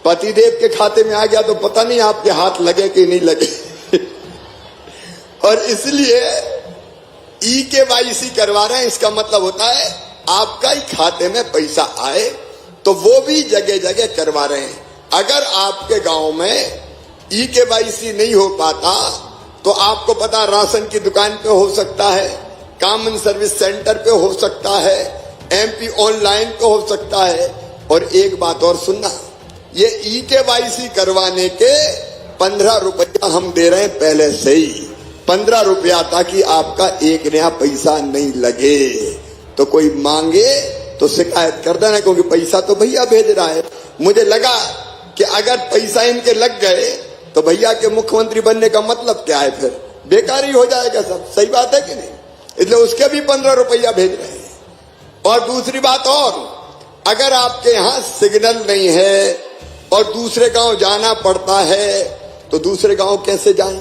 G: पतिदेव के खाते में आ गया तो पता नहीं आपके हाथ लगे कि नहीं लगे। और इसलिए EKYC करवा रहे हैं। इसका मतलब होता है आपका ही खाते में पैसा आए, तो वो भी जगह जगह करवा रहे हैं। अगर आपके गांव में EKYC नहीं हो पाता तो आपको पता, राशन की दुकान पे हो सकता है, कॉमन सर्विस सेंटर पे हो सकता है, MP ऑनलाइन पे हो सकता है। और एक बात और सुनना, ये EKYC करवाने के 15 रुपया हम दे रहे हैं पहले से ही, 15 रुपया, ताकि आपका एक नया पैसा नहीं लगे। तो कोई मांगे तो शिकायत कर देना, क्योंकि पैसा तो भैया भेज रहा है। मुझे लगा कि अगर पैसा इनके लग गए तो भैया के मुख्यमंत्री बनने का मतलब क्या है, फिर बेकार ही हो जाएगा सब। सही बात है कि नहीं? इसलिए उसके भी 15 रुपया भेज रहे हैं। और दूसरी बात और, अगर आपके यहां सिग्नल नहीं है और दूसरे गांव जाना पड़ता है तो दूसरे गांव कैसे जाएं?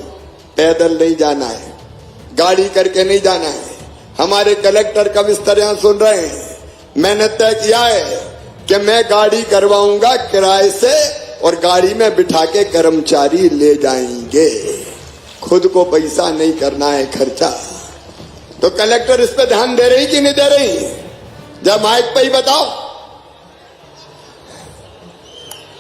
G: पैदल नहीं जाना है, गाड़ी करके नहीं जाना है। हमारे कलेक्टर कब इस तरह सुन रहे हैं, मैंने तय किया है कि मैं गाड़ी करवाऊंगा किराए से और गाड़ी में बिठा के कर्मचारी ले जाएंगे, खुद को पैसा नहीं करना है खर्चा। तो कलेक्टर इस पे ध्यान दे रही कि नहीं दे रही? जब माइक पे ही बताओ।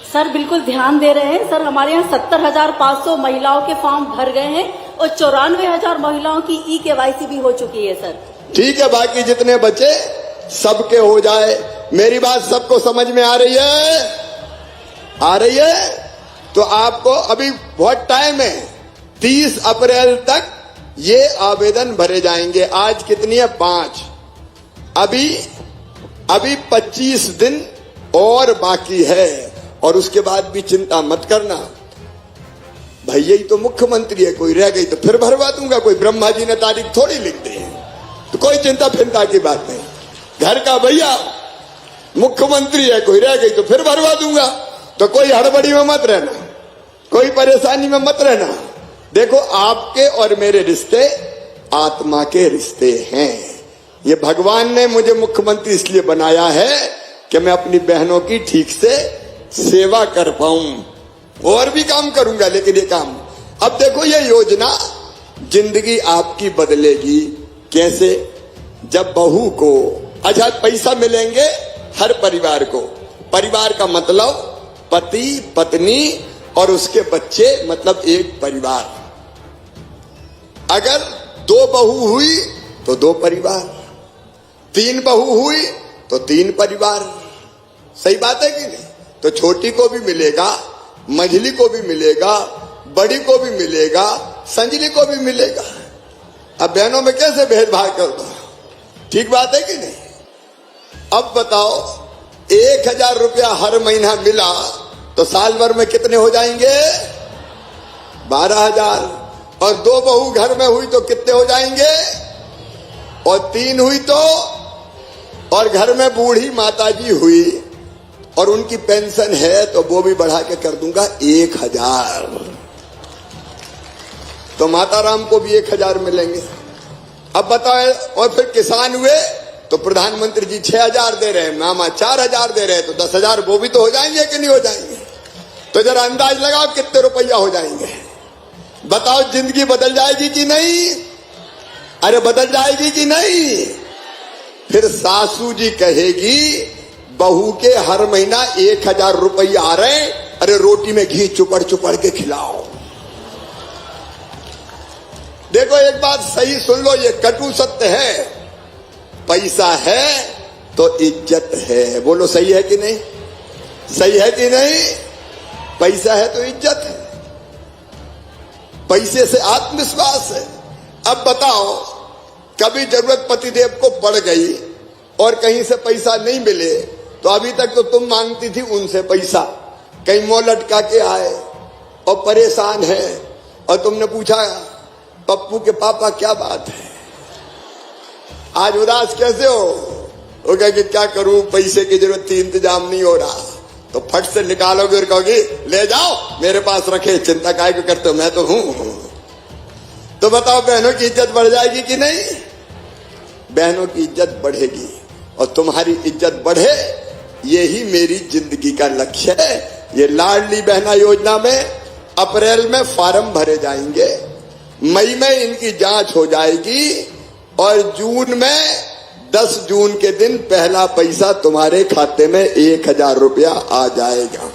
H: सर बिल्कुल ध्यान दे रहे हैं सर। हमारे यहाँ 70,500 महिलाओं के फॉर्म भर गए हैं और 94,000 महिलाओं की KYC भी हो चुकी है सर।
G: ठीक है, बाकी जितने बचे सबके हो जाए। मेरी बात सबको समझ में आ रही है? आ रही है? तो आपको अभी बहुत टाइम है, 30 अप्रैल तक ये आवेदन भरे जाएंगे। आज कितनी है? 5। अभी 25 दिन और बाकी है और उसके बाद भी चिंता मत करना। भैया ही तो मुख्यमंत्री है, कोई रह गई तो फिर भरवा दूंगा। कोई ब्रह्मा जी ने तारीख थोड़ी लिख दी है, तो कोई चिंता फिंता की बात नहीं। घर का भैया मुख्यमंत्री है, कोई रह गई तो फिर भरवा दूंगा। तो कोई हड़बड़ी में मत रहना, कोई परेशानी में मत रहना। देखो, आपके और मेरे रिश्ते आत्मा के रिश्ते हैं। ये भगवान ने मुझे मुख्यमंत्री इसलिए बनाया है कि मैं अपनी बहनों की ठीक से सेवा कर पाऊं। और भी काम करूंगा, लेकिन ये काम, अब देखो ये योजना जिंदगी आपकी बदलेगी। कैसे? जब बहू को अच्छा पैसा मिलेंगे हर परिवार को। परिवार का मतलब पति पत्नी और उसके बच्चे, मतलब एक परिवार। अगर 2 बहू हुई तो 2 परिवार, 3 बहू हुई तो 3 परिवार। सही बात है कि नहीं? तो छोटी को भी मिलेगा, मंझली को भी मिलेगा, बड़ी को भी मिलेगा, संजली को भी मिलेगा। अब बहनों में कैसे भेदभाव कर दो? ठीक बात है कि नहीं? अब बताओ, 1,000 रुपया हर महीना मिला तो साल भर में कितने हो जाएंगे? 12,000। और 2 बहू घर में हुई तो कितने हो जाएंगे? और 3 हुई तो, और घर में बूढ़ी माताजी हुई और उनकी पेंशन है तो वो भी बढ़ा के कर दूंगा 1,000। तो माता राम को भी 1,000 मिलेंगे। अब बताओ, और फिर किसान हुए तो प्रधानमंत्री जी 6,000 दे रहे हैं, मामा 4,000 दे रहे हैं, तो 10,000 वो भी तो हो जाएंगे कि नहीं हो जाएंगे? तो जरा अंदाज लगाओ कितने रुपया हो जाएंगे। बताओ, जिंदगी बदल जाएगी कि नहीं? अरे बदल जाएगी कि नहीं? फिर सासू जी कहेगी बहू के हर महीना 1,000 रुपया आ रहे हैं, अरे रोटी में घी चुपड़ चुपड़ के खिलाओ। देखो, एक बात सही सुन लो, ये कटु सत्य है। पैसा है तो इज्जत है। बोलो, सही है कि नहीं? सही है कि नहीं? पैसा है तो इज्जत है, पैसे से आत्मविश्वास है। अब बताओ, कभी जरूरत पतिदेव को पड़ गई और कहीं से पैसा नहीं मिले तो अभी तक तो तुम मांगती थी उनसे पैसा, कहीं मुंह लटका के आए और परेशान है, और तुमने पूछा पप्पू के पापा क्या बात है, आज उदास कैसे हो? वो कहे कि क्या करूं, पैसे की जरूरत थी, इंतजाम नहीं हो रहा। तो फट से निकालोगे और कहोगे ले जाओ मेरे पास रखे, चिंता काहे को करते हो, मैं तो हूं। तो बताओ, बहनों की इज्जत बढ़ जाएगी कि नहीं? बहनों की इज्जत बढ़ेगी और तुम्हारी इज्जत बढ़े, यही मेरी जिंदगी का लक्ष्य है। ये लाडली बहना योजना में अप्रैल में फॉर्म भरे जाएंगे, मई में इनकी जांच हो जाएगी और जून में 10 जून के दिन पहला पैसा तुम्हारे खाते में 1,000 रुपया आ जाएगा।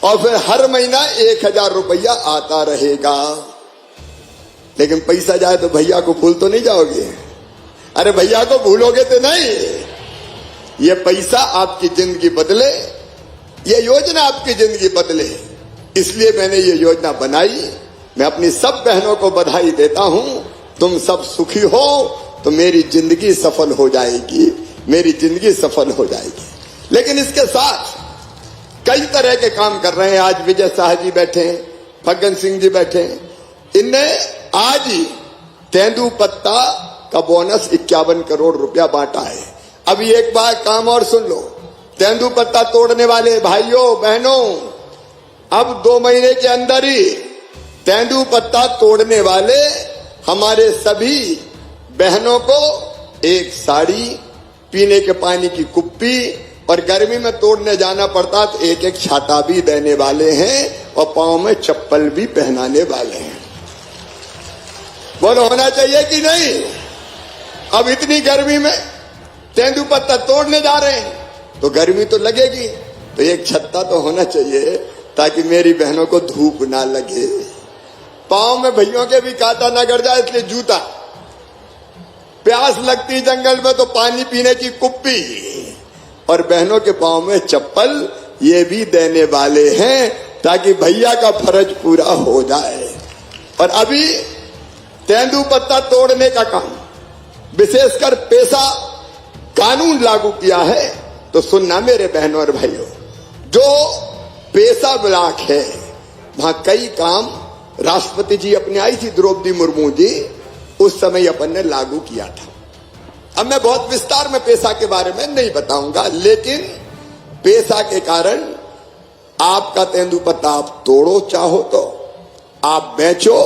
G: और फिर हर महीना 1,000 रुपया आता रहेगा। लेकिन पैसा जाए तो भैया को भूल तो नहीं जाओगे? अरे भैया को भूलोगे तो नहीं। ये पैसा आपकी जिंदगी बदले, ये योजना आपकी जिंदगी बदले, इसलिए मैंने ये योजना बनाई। मैं अपनी सब बहनों को बधाई देता हूं। तुम सब सुखी हो, तो मेरी जिंदगी सफल हो जाएगी, मेरी जिंदगी सफल हो जाएगी। लेकिन इसके साथ कई तरह के काम कर रहे हैं। आज विजय शाह जी बैठे हैं, फग्गन सिंह जी बैठे हैं, इनने आज ही तेंदुपत्ता का बोनस 51 करोड़ रुपया बांटा है। अभी एक बार काम और सुन लो, तेंदुपत्ता तोड़ने वाले भाइयों बहनों, अब 2 महीने के अंदर ही तेंदुपत्ता तोड़ने वाले हमारे सभी बहनों को एक साड़ी, पीने के पानी की कुप्पी और गर्मी में तोड़ने जाना पड़ता तो एक एक छाता भी देने वाले हैं और पांव में चप्पल भी पहनाने वाले हैं। बोलो होना चाहिए कि नहीं? अब इतनी गर्मी में तेंदुपत्ता तोड़ने जा रहे हैं तो गर्मी तो लगेगी, तो एक छत्ता तो होना चाहिए ताकि मेरी बहनों को धूप ना लगे। पांव में भैयों के भी कांटा ना गड़ जाए, इसलिए जूता। प्यास लगती जंगल में तो पानी पीने की कुप्पी, और बहनों के पांव में चप्पल, ये भी देने वाले हैं ताकि भैया का फर्ज पूरा हो जाए। और अभी तेंदुपत्ता तोड़ने का काम, विशेषकर पेशा कानून लागू किया है, तो सुनना मेरे बहनों और भाइयों, जो पेशा ब्लॉक है वहां कई काम राष्ट्रपति जी अपने आई थी द्रौपदी मुर्मू जी, उस समय अपन ने लागू किया था। अब मैं बहुत विस्तार में पेशा के बारे में नहीं बताऊंगा, लेकिन पेशा के कारण आपका तेंदुपत्ता आप तोड़ो चाहो तो, आप बेचो,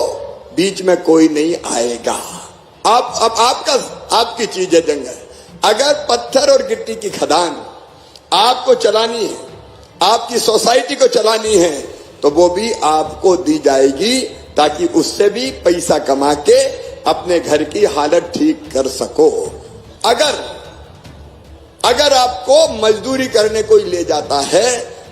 G: बीच में कोई नहीं आएगा। अब आपकी चीज है जंगल। अगर पत्थर और गिट्टी की खदान आपको चलानी है, आपकी सोसाइटी को चलानी है, तो वो भी आपको दी जाएगी ताकि उससे भी पैसा कमा के अपने घर की हालत ठीक कर सको। अगर आपको मजदूरी करने कोई ले जाता है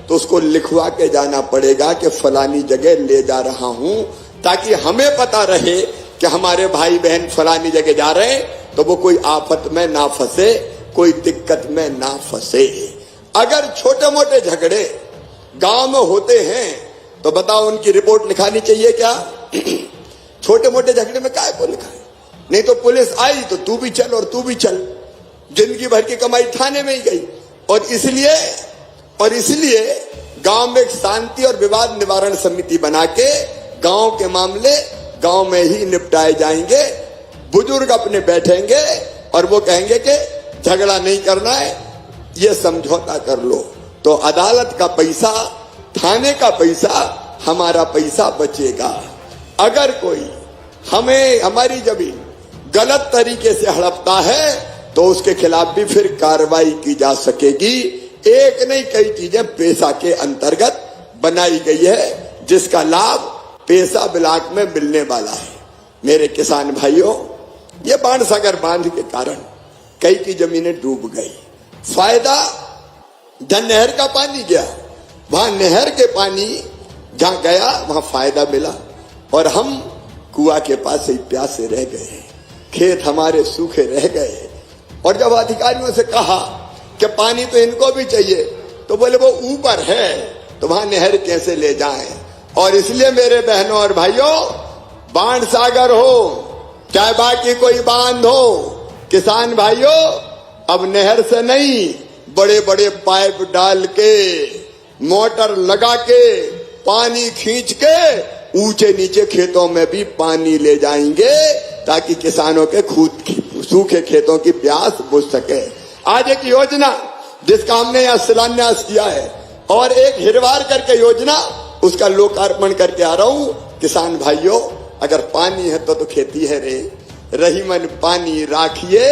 G: तो उसको लिखवा के जाना पड़ेगा कि फलानी जगह ले जा रहा हूं, ताकि हमें पता रहे कि हमारे भाई बहन फलानी जगह जा रहे हैं, तो वो कोई आफत में ना फंसे, कोई दिक्कत में ना फंसे। अगर छोटे मोटे झगड़े गांव में होते हैं तो बताओ उनकी रिपोर्ट लिखानी चाहिए क्या? छोटे मोटे झगड़े में काय को लिखाए? नहीं तो पुलिस आई तो तू भी चल और तू भी चल, जिंदगी भर की कमाई थाने में ही गई। और इसलिए गांव में एक शांति और विवाद निवारण समिति बना के गांव के मामले गांव में ही निपटाए जाएंगे। बुजुर्ग अपने बैठेंगे और वो कहेंगे कि झगड़ा नहीं करना है, ये समझौता कर लो, तो अदालत का पैसा, थाने का पैसा, हमारा पैसा बचेगा। अगर कोई हमारी जमीन गलत तरीके से हड़पता है तो उसके खिलाफ भी फिर कार्रवाई की जा सकेगी। एक नहीं कई चीजें पेशा के अंतर्गत बनाई गई है जिसका लाभ पेशा ब्लॉक में मिलने वाला है। मेरे किसान भाइयों, ये बाणसागर बांध के कारण कई की जमीनें डूब गई। फायदा जहां नहर का पानी गया, वहां नहर के पानी जहां गया वहां फायदा मिला, और हम कुआ के पास ही प्यासे रह गए, खेत हमारे सूखे रह गए। और जब अधिकारियों से कहा कि पानी तो इनको भी चाहिए, तो बोले वो ऊपर है, तो वहां नहर कैसे ले जाएं? और इसलिए मेरे बहनों और भाइयों, बाणसागर हो चाहे बाकी कोई बांध हो, किसान भाइयों, अब नहर से नहीं, बड़े बड़े पाइप डाल के, मोटर लगा के, पानी खींच के ऊंचे नीचे खेतों में भी पानी ले जाएंगे ताकि किसानों के खुद सूखे खेतों की प्यास बुझ सके। आज एक योजना जिसका हमने यहाँ शिलान्यास किया है, और एक हिरवार करके योजना, उसका लोकार्पण करके आ रहा हूं। किसान भाइयों, अगर पानी है तो खेती है रे, रही मन पानी राखिए,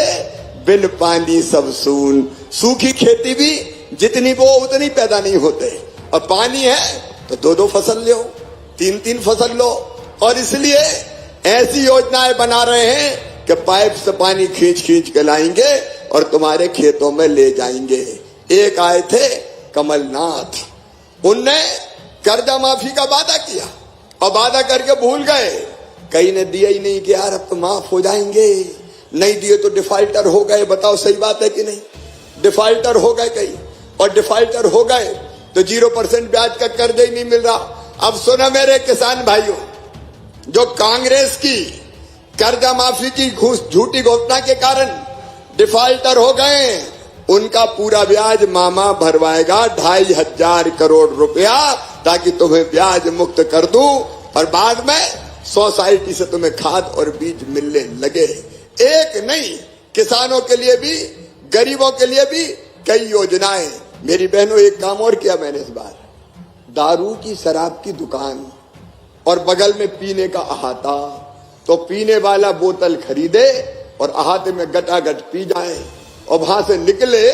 G: बिन पानी सब सून। सूखी खेती भी जितनी बो उतनी पैदा नहीं होते, और पानी है तो 2-2 फसल लो, 3-3 फसल लो। और इसलिए ऐसी योजनाएं बना रहे हैं कि पाइप से पानी खींच खींच के लाएंगे और तुम्हारे खेतों में ले जाएंगे। एक आए थे कमलनाथ, उनने कर्जा माफी का वादा किया और वादा करके भूल गए, कई ने दिया ही नहीं कि यार अब तो माफ हो जाएंगे, नहीं दिए तो डिफाल्टर हो गए। बताओ सही बात है कि नहीं? डिफाल्टर हो गए कई, और डिफाल्टर हो गए तो 0% ब्याज का कर्ज ही नहीं मिल रहा। अब सुना मेरे किसान भाइयों, जो कांग्रेस की कर्जा माफी की झूठी घोषणा के कारण डिफॉल्टर हो गए, उनका पूरा ब्याज मामा भरवाएगा 2500 करोड़ रुपया, ताकि तुम्हें ब्याज मुक्त कर दूं और बाद में सोसाइटी से तुम्हें खाद और बीज मिलने लगे। एक नहीं, किसानों के लिए भी, गरीबों के लिए भी कई योजनाएं। मेरी बहनों, एक काम और किया मैंने इस बार, दारू की, शराब की दुकान और बगल में पीने का अहाता, तो पीने वाला बोतल खरीदे और अहाते में गटागट पी जाए और वहां से निकले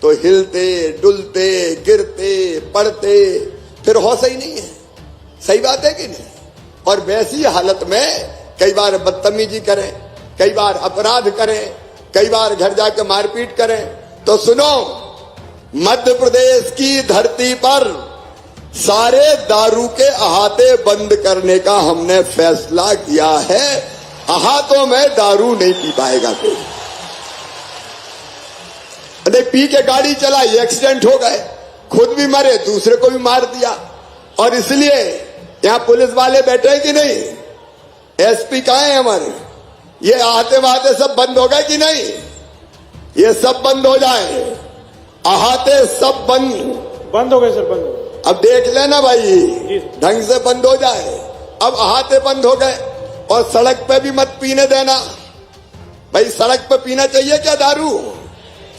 G: तो हिलते डुलते गिरते पड़ते फिर होश ही नहीं है। सही बात है कि नहीं? और वैसी हालत में कई बार बदतमीजी करें, कई बार अपराध करें, कई बार घर जाके मारपीट करें। तो सुनो, मध्य प्रदेश की धरती पर सारे दारू के अहाते बंद करने का हमने फैसला किया है। अहातों में दारू नहीं पी पाएगा कोई। अरे पी के गाड़ी चलाई, एक्सीडेंट हो गए, खुद भी मरे, दूसरे को भी मार दिया। और इसलिए यहां पुलिस वाले बैठे हैं कि नहीं? एसपी कहाँ है हमारे? ये आते वाते सब बंद हो गए कि नहीं? ये सब बंद हो जाए, अहाते सब बंद
I: हो गए सर, बंद हो गए।
G: अब देख लेना भाई, ढंग से बंद हो जाए। अब अहाते बंद हो गए और सड़क पे भी मत पीने देना भाई। सड़क पे पीना चाहिए क्या दारू?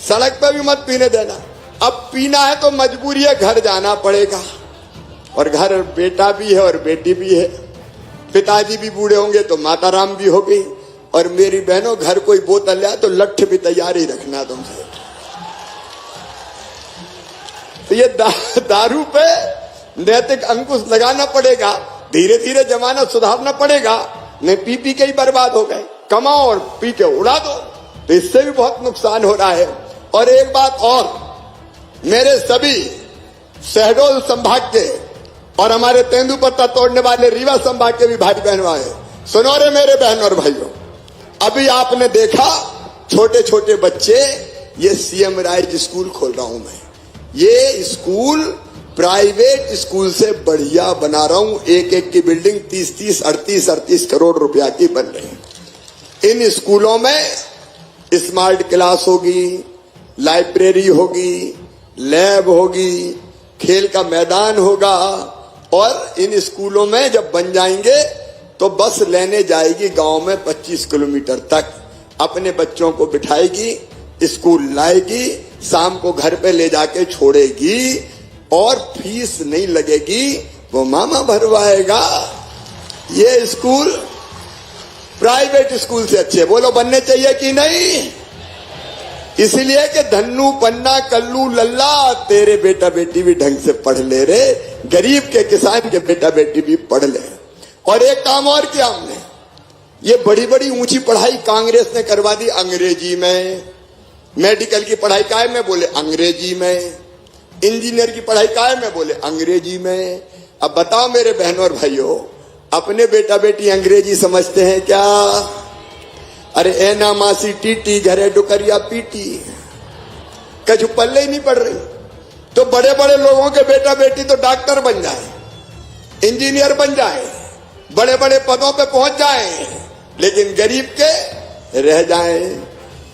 G: सड़क पे भी मत पीने देना। अब पीना है तो मजबूरी है, घर जाना पड़ेगा। और घर बेटा भी है और बेटी भी है, पिताजी भी बूढ़े होंगे तो माता राम भी होगी। और मेरी बहनों, घर कोई बोतल ले तो लठ भी तैयार ही रखना तुमसे। तो ये दारू पे नैतिक अंकुश लगाना पड़ेगा, धीरे धीरे जमाना सुधारना पड़ेगा। नहीं पी पी के ही बर्बाद हो गए, कमाओ और पी के उड़ा दो, तो इससे भी बहुत नुकसान हो रहा है। और एक बात और, मेरे सभी शहडोल संभाग के और हमारे तेंदुपत्ता तोड़ने वाले रीवा संभाग के भी भाई बहनों आए, सुनो रे मेरे बहन और भाइयों, अभी आपने देखा छोटे छोटे बच्चे, ये सीएम राइज स्कूल खोल रहा हूं मैं। ये स्कूल प्राइवेट स्कूल से बढ़िया बना रहा हूं। एक एक की बिल्डिंग 30-30, 38-38 करोड़ रुपया की बन रही है। इन स्कूलों में स्मार्ट क्लास होगी, लाइब्रेरी होगी, लैब होगी, खेल का मैदान होगा। और इन स्कूलों में जब बन जाएंगे तो बस लेने जाएगी गांव में 25 किलोमीटर तक, अपने बच्चों को बिठाएगी, स्कूल लाएगी, शाम को घर पे ले जाके छोड़ेगी और फीस नहीं लगेगी, वो मामा भरवाएगा। ये स्कूल प्राइवेट स्कूल से अच्छे बोलो बनने चाहिए कि नहीं? इसलिए कि धन्नू पन्ना कल्लू लल्ला तेरे बेटा बेटी भी ढंग से पढ़ ले रे, गरीब के किसान के बेटा बेटी भी पढ़ ले। और एक काम और किया हमने, ये बड़ी बड़ी ऊंची पढ़ाई कांग्रेस ने करवा दी अंग्रेजी में। मेडिकल की पढ़ाई काय में? बोले अंग्रेजी में। इंजीनियर की पढ़ाई काय में? बोले अंग्रेजी में। अब बताओ मेरे बहनों और भाइयों, अपने बेटा बेटी अंग्रेजी समझते हैं क्या? अरे एना मासी टीटी घरे डुकरिया पीटी, कछु पल्ले ही नहीं पड़ रही। तो बड़े बड़े लोगों के बेटा बेटी तो डॉक्टर बन जाए, इंजीनियर बन जाए, बड़े बड़े पदों पे पहुंच जाए, लेकिन गरीब के रह जाए।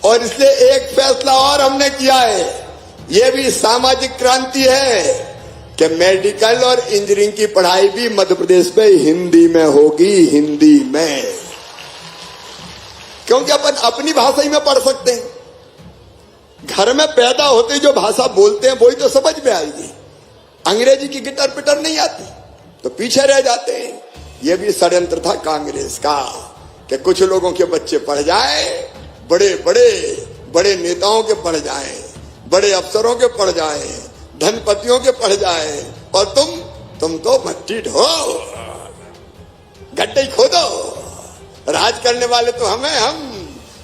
G: और इसलिए एक फैसला और हमने किया है, यह भी सामाजिक क्रांति है कि मेडिकल और इंजीनियरिंग की पढ़ाई भी मध्य प्रदेश में हिंदी में होगी, हिंदी में। क्योंकि अपन अपनी भाषा ही में पढ़ सकते हैं। घर में पैदा होते जो भाषा बोलते हैं वही तो समझ में आएगी। अंग्रेजी की गिटर पिटर नहीं आती तो पीछे रह जाते हैं। यह भी षड्यंत्र था कांग्रेस का कि कुछ लोगों के बच्चे पढ़ जाए, बड़े बड़े बड़े नेताओं के पढ़ जाए, बड़े अफसरों के पढ़ जाए, धनपतियों के पढ़ जाए, और तुम तो मट्टी ढो, गड्ढे खोदो, राज करने वाले तो हम।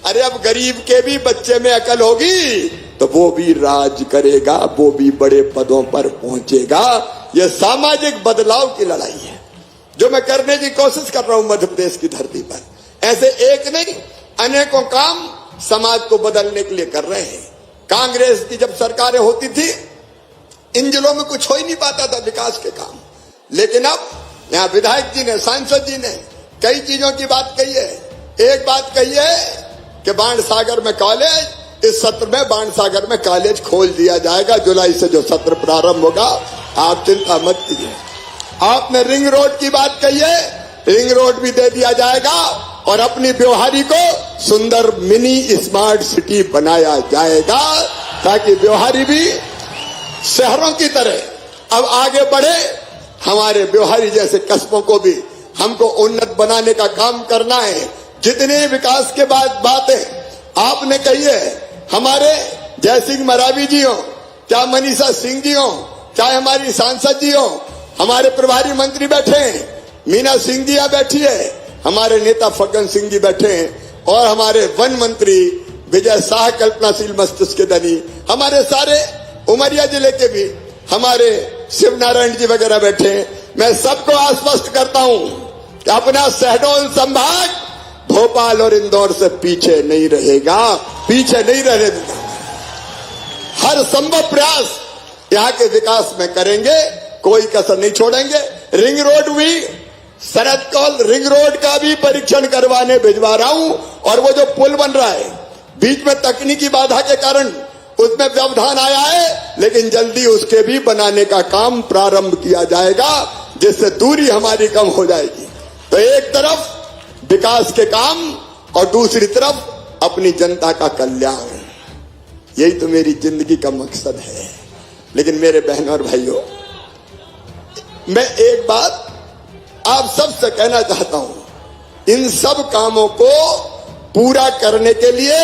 G: अरे अब गरीब के भी बच्चे में अकल होगी तो वो भी राज करेगा, वो भी बड़े पदों पर पहुंचेगा। यह सामाजिक बदलाव की लड़ाई है जो मैं करने की कोशिश कर रहा हूं मध्य प्रदेश की धरती पर। ऐसे एक नहीं, अनेकों काम समाज को बदलने के लिए कर रहे हैं। कांग्रेस की जब सरकारें होती थी, इन जिलों में कुछ हो ही नहीं पाता था विकास के काम। लेकिन अब यहाँ विधायक जी ने, सांसद जी ने कई चीजों की बात कही है। एक बात कही है कि बाणसागर में कॉलेज, इस सत्र में बाणसागर में कॉलेज खोल दिया जाएगा। जुलाई से जो सत्र प्रारंभ होगा, आप चिंता मत कीजिए। आपने रिंग रोड की बात कही है, रिंग रोड भी दे दिया जाएगा और अपनी व्यवहारी को सुंदर मिनी स्मार्ट सिटी बनाया जाएगा, ताकि व्यवहारी भी शहरों की तरह अब आगे बढ़े। हमारे व्यवहारी जैसे कस्बों को भी हमको उन्नत बनाने का काम करना है। जितने विकास के बाद बातें आपने कही है, हमारे जय सिंह मरावी जी हो, चाहे मनीषा सिंह जी हो, चाहे हमारी सांसद जी हो, हमारे प्रभारी मंत्री बैठे हैं, मीना सिंह जी यहाँ बैठी है, हमारे नेता फग्गन सिंह जी बैठे हैं, और हमारे वन मंत्री विजय शाह कल्पनाशील मस्तिष्क धनी, हमारे सारे उमरिया जिले के भी हमारे शिव नारायण जी वगैरह बैठे हैं। मैं सबको आश्वस्त करता हूं कि अपना शहडोल संभाग भोपाल और इंदौर से पीछे नहीं रहेगा, पीछे नहीं रहने देगा। हर संभव प्रयास यहाँ के विकास में करेंगे, कोई कसर नहीं छोड़ेंगे। रिंग रोड भी, शरद कौल रिंग रोड का भी परीक्षण करवाने भिजवा रहा हूं। और वो जो पुल बन रहा है, बीच में तकनीकी बाधा के कारण उसमें व्यवधान आया है, लेकिन जल्दी उसके भी बनाने का काम प्रारंभ किया जाएगा, जिससे दूरी हमारी कम हो जाएगी। तो एक तरफ विकास के काम और दूसरी तरफ अपनी जनता का कल्याण, यही तो मेरी जिंदगी का मकसद है। लेकिन मेरे बहनों और भाइयों, मैं एक बात आप सबसे कहना चाहता हूं, इन सब कामों को पूरा करने के लिए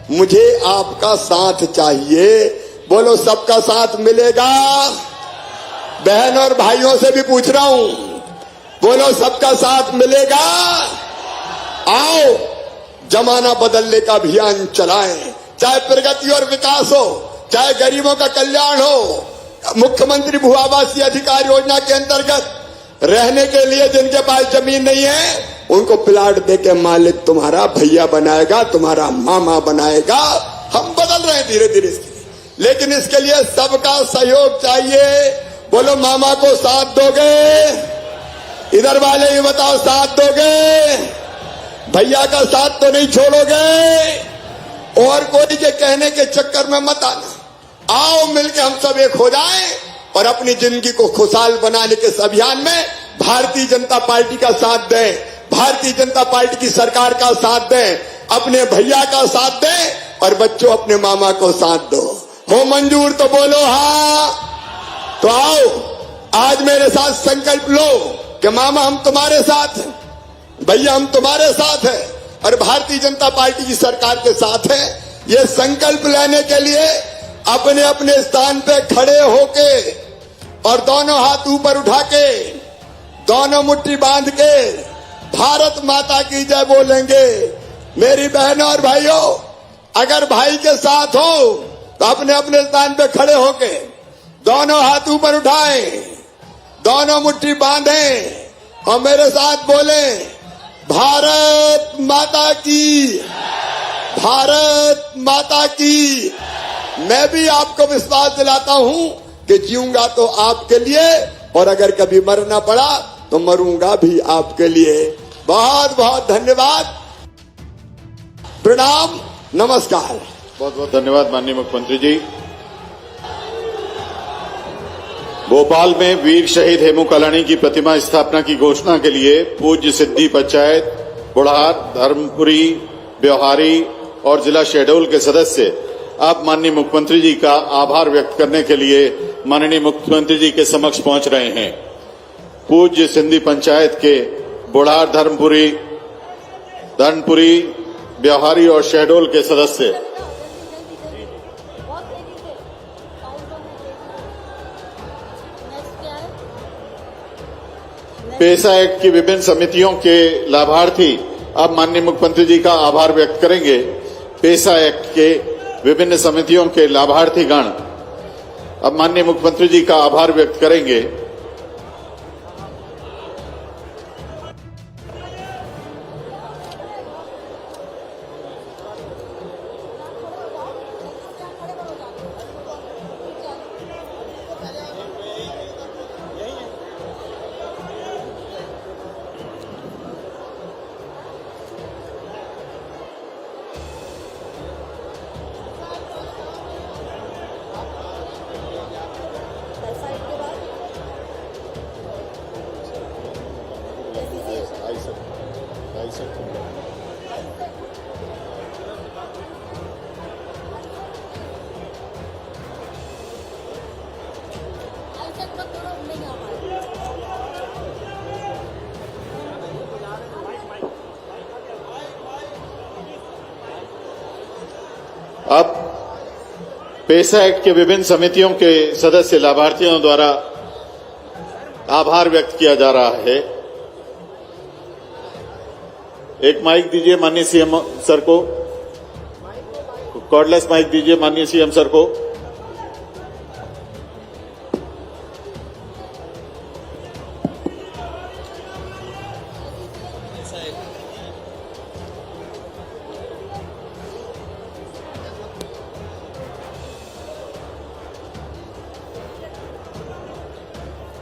G: मुझे आपका साथ चाहिए। बोलो, सबका साथ मिलेगा? बहन और भाइयों से भी पूछ रहा हूं, बोलो सबका साथ मिलेगा? आओ जमाना बदलने का अभियान चलाएं, चाहे प्रगति और विकास हो, चाहे गरीबों का कल्याण हो। मुख्यमंत्री भू आवासीय अधिकार योजना के अंतर्गत रहने के लिए जिनके पास जमीन नहीं है, उनको प्लाट देके मालिक तुम्हारा भैया बनाएगा, तुम्हारा मामा बनाएगा। हम बदल रहे हैं धीरे धीरे, लेकिन इसके लिए सबका सहयोग चाहिए। बोलो, मामा को साथ दोगे? इधर वाले ही बताओ, साथ दोगे? भैया का साथ तो नहीं छोड़ोगे? और कोई के कहने के चक्कर में मत आना। आओ मिलकर हम सब एक हो जाएं और अपनी जिंदगी को खुशहाल बनाने के इस अभियान में भारतीय जनता पार्टी का साथ दें, भारतीय जनता पार्टी की सरकार का साथ दें, अपने भैया का साथ दें, और बच्चों अपने मामा को साथ दो। हो मंजूर तो बोलो हाँ। तो आओ आज मेरे साथ संकल्प लो कि मामा हम तुम्हारे साथ हैं, भैया हम तुम्हारे साथ हैं, और भारतीय जनता पार्टी की सरकार के साथ हैं। ये संकल्प लेने के लिए अपने अपने स्थान पे खड़े होके और दोनों हाथ ऊपर उठा के, दोनों मुट्ठी बांध के भारत माता की जय बोलेंगे। मेरी बहनों और भाइयों, अगर भाई के साथ हो तो अपने अपने स्थान पे खड़े होके दोनों हाथ ऊपर उठाएं, दोनों मुट्ठी बांधें और मेरे साथ बोलें, भारत माता की, भारत माता की। मैं भी आपको विश्वास दिलाता हूं कि जीऊंगा तो आपके लिए, और अगर कभी मरना पड़ा तो मरूंगा भी आपके लिए। बहुत बहुत धन्यवाद, प्रणाम, नमस्कार।
B: बहुत बहुत धन्यवाद माननीय मुख्यमंत्री जी। भोपाल में वीर शहीद हेमू कालानी की प्रतिमा स्थापना की घोषणा के लिए पूज्य सिद्धि पंचायत, बुढ़ार, धर्मपुरी, ब्योहारी और जिला शहडोल के सदस्य अब माननीय मुख्यमंत्री जी का आभार व्यक्त करने के लिए माननीय मुख्यमंत्री जी के समक्ष पहुंच रहे हैं। पूज्य सिंधी पंचायत के बुढ़ार, धर्मपुरी, ब्योहारी और शहडोल के सदस्य पेशा एक्ट की विभिन्न समितियों के लाभार्थी अब माननीय मुख्यमंत्री जी का आभार व्यक्त करेंगे। पेशा एक्ट के विभिन्न समितियों के लाभार्थी गण अब माननीय मुख्यमंत्री जी का आभार व्यक्त करेंगे। अब पेसा एक्ट के विभिन्न समितियों के सदस्य लाभार्थियों द्वारा आभार व्यक्त किया जा रहा है। एक माइक दीजिए माननीय सीएम सर को, कॉर्डलेस माइक दीजिए माननीय सीएम सर को।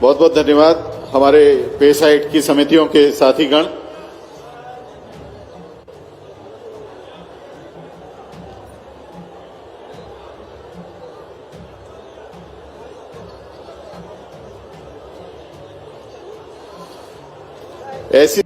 B: बहुत बहुत धन्यवाद हमारे पेसा एक्ट की समितियों के साथीगण। ऐसी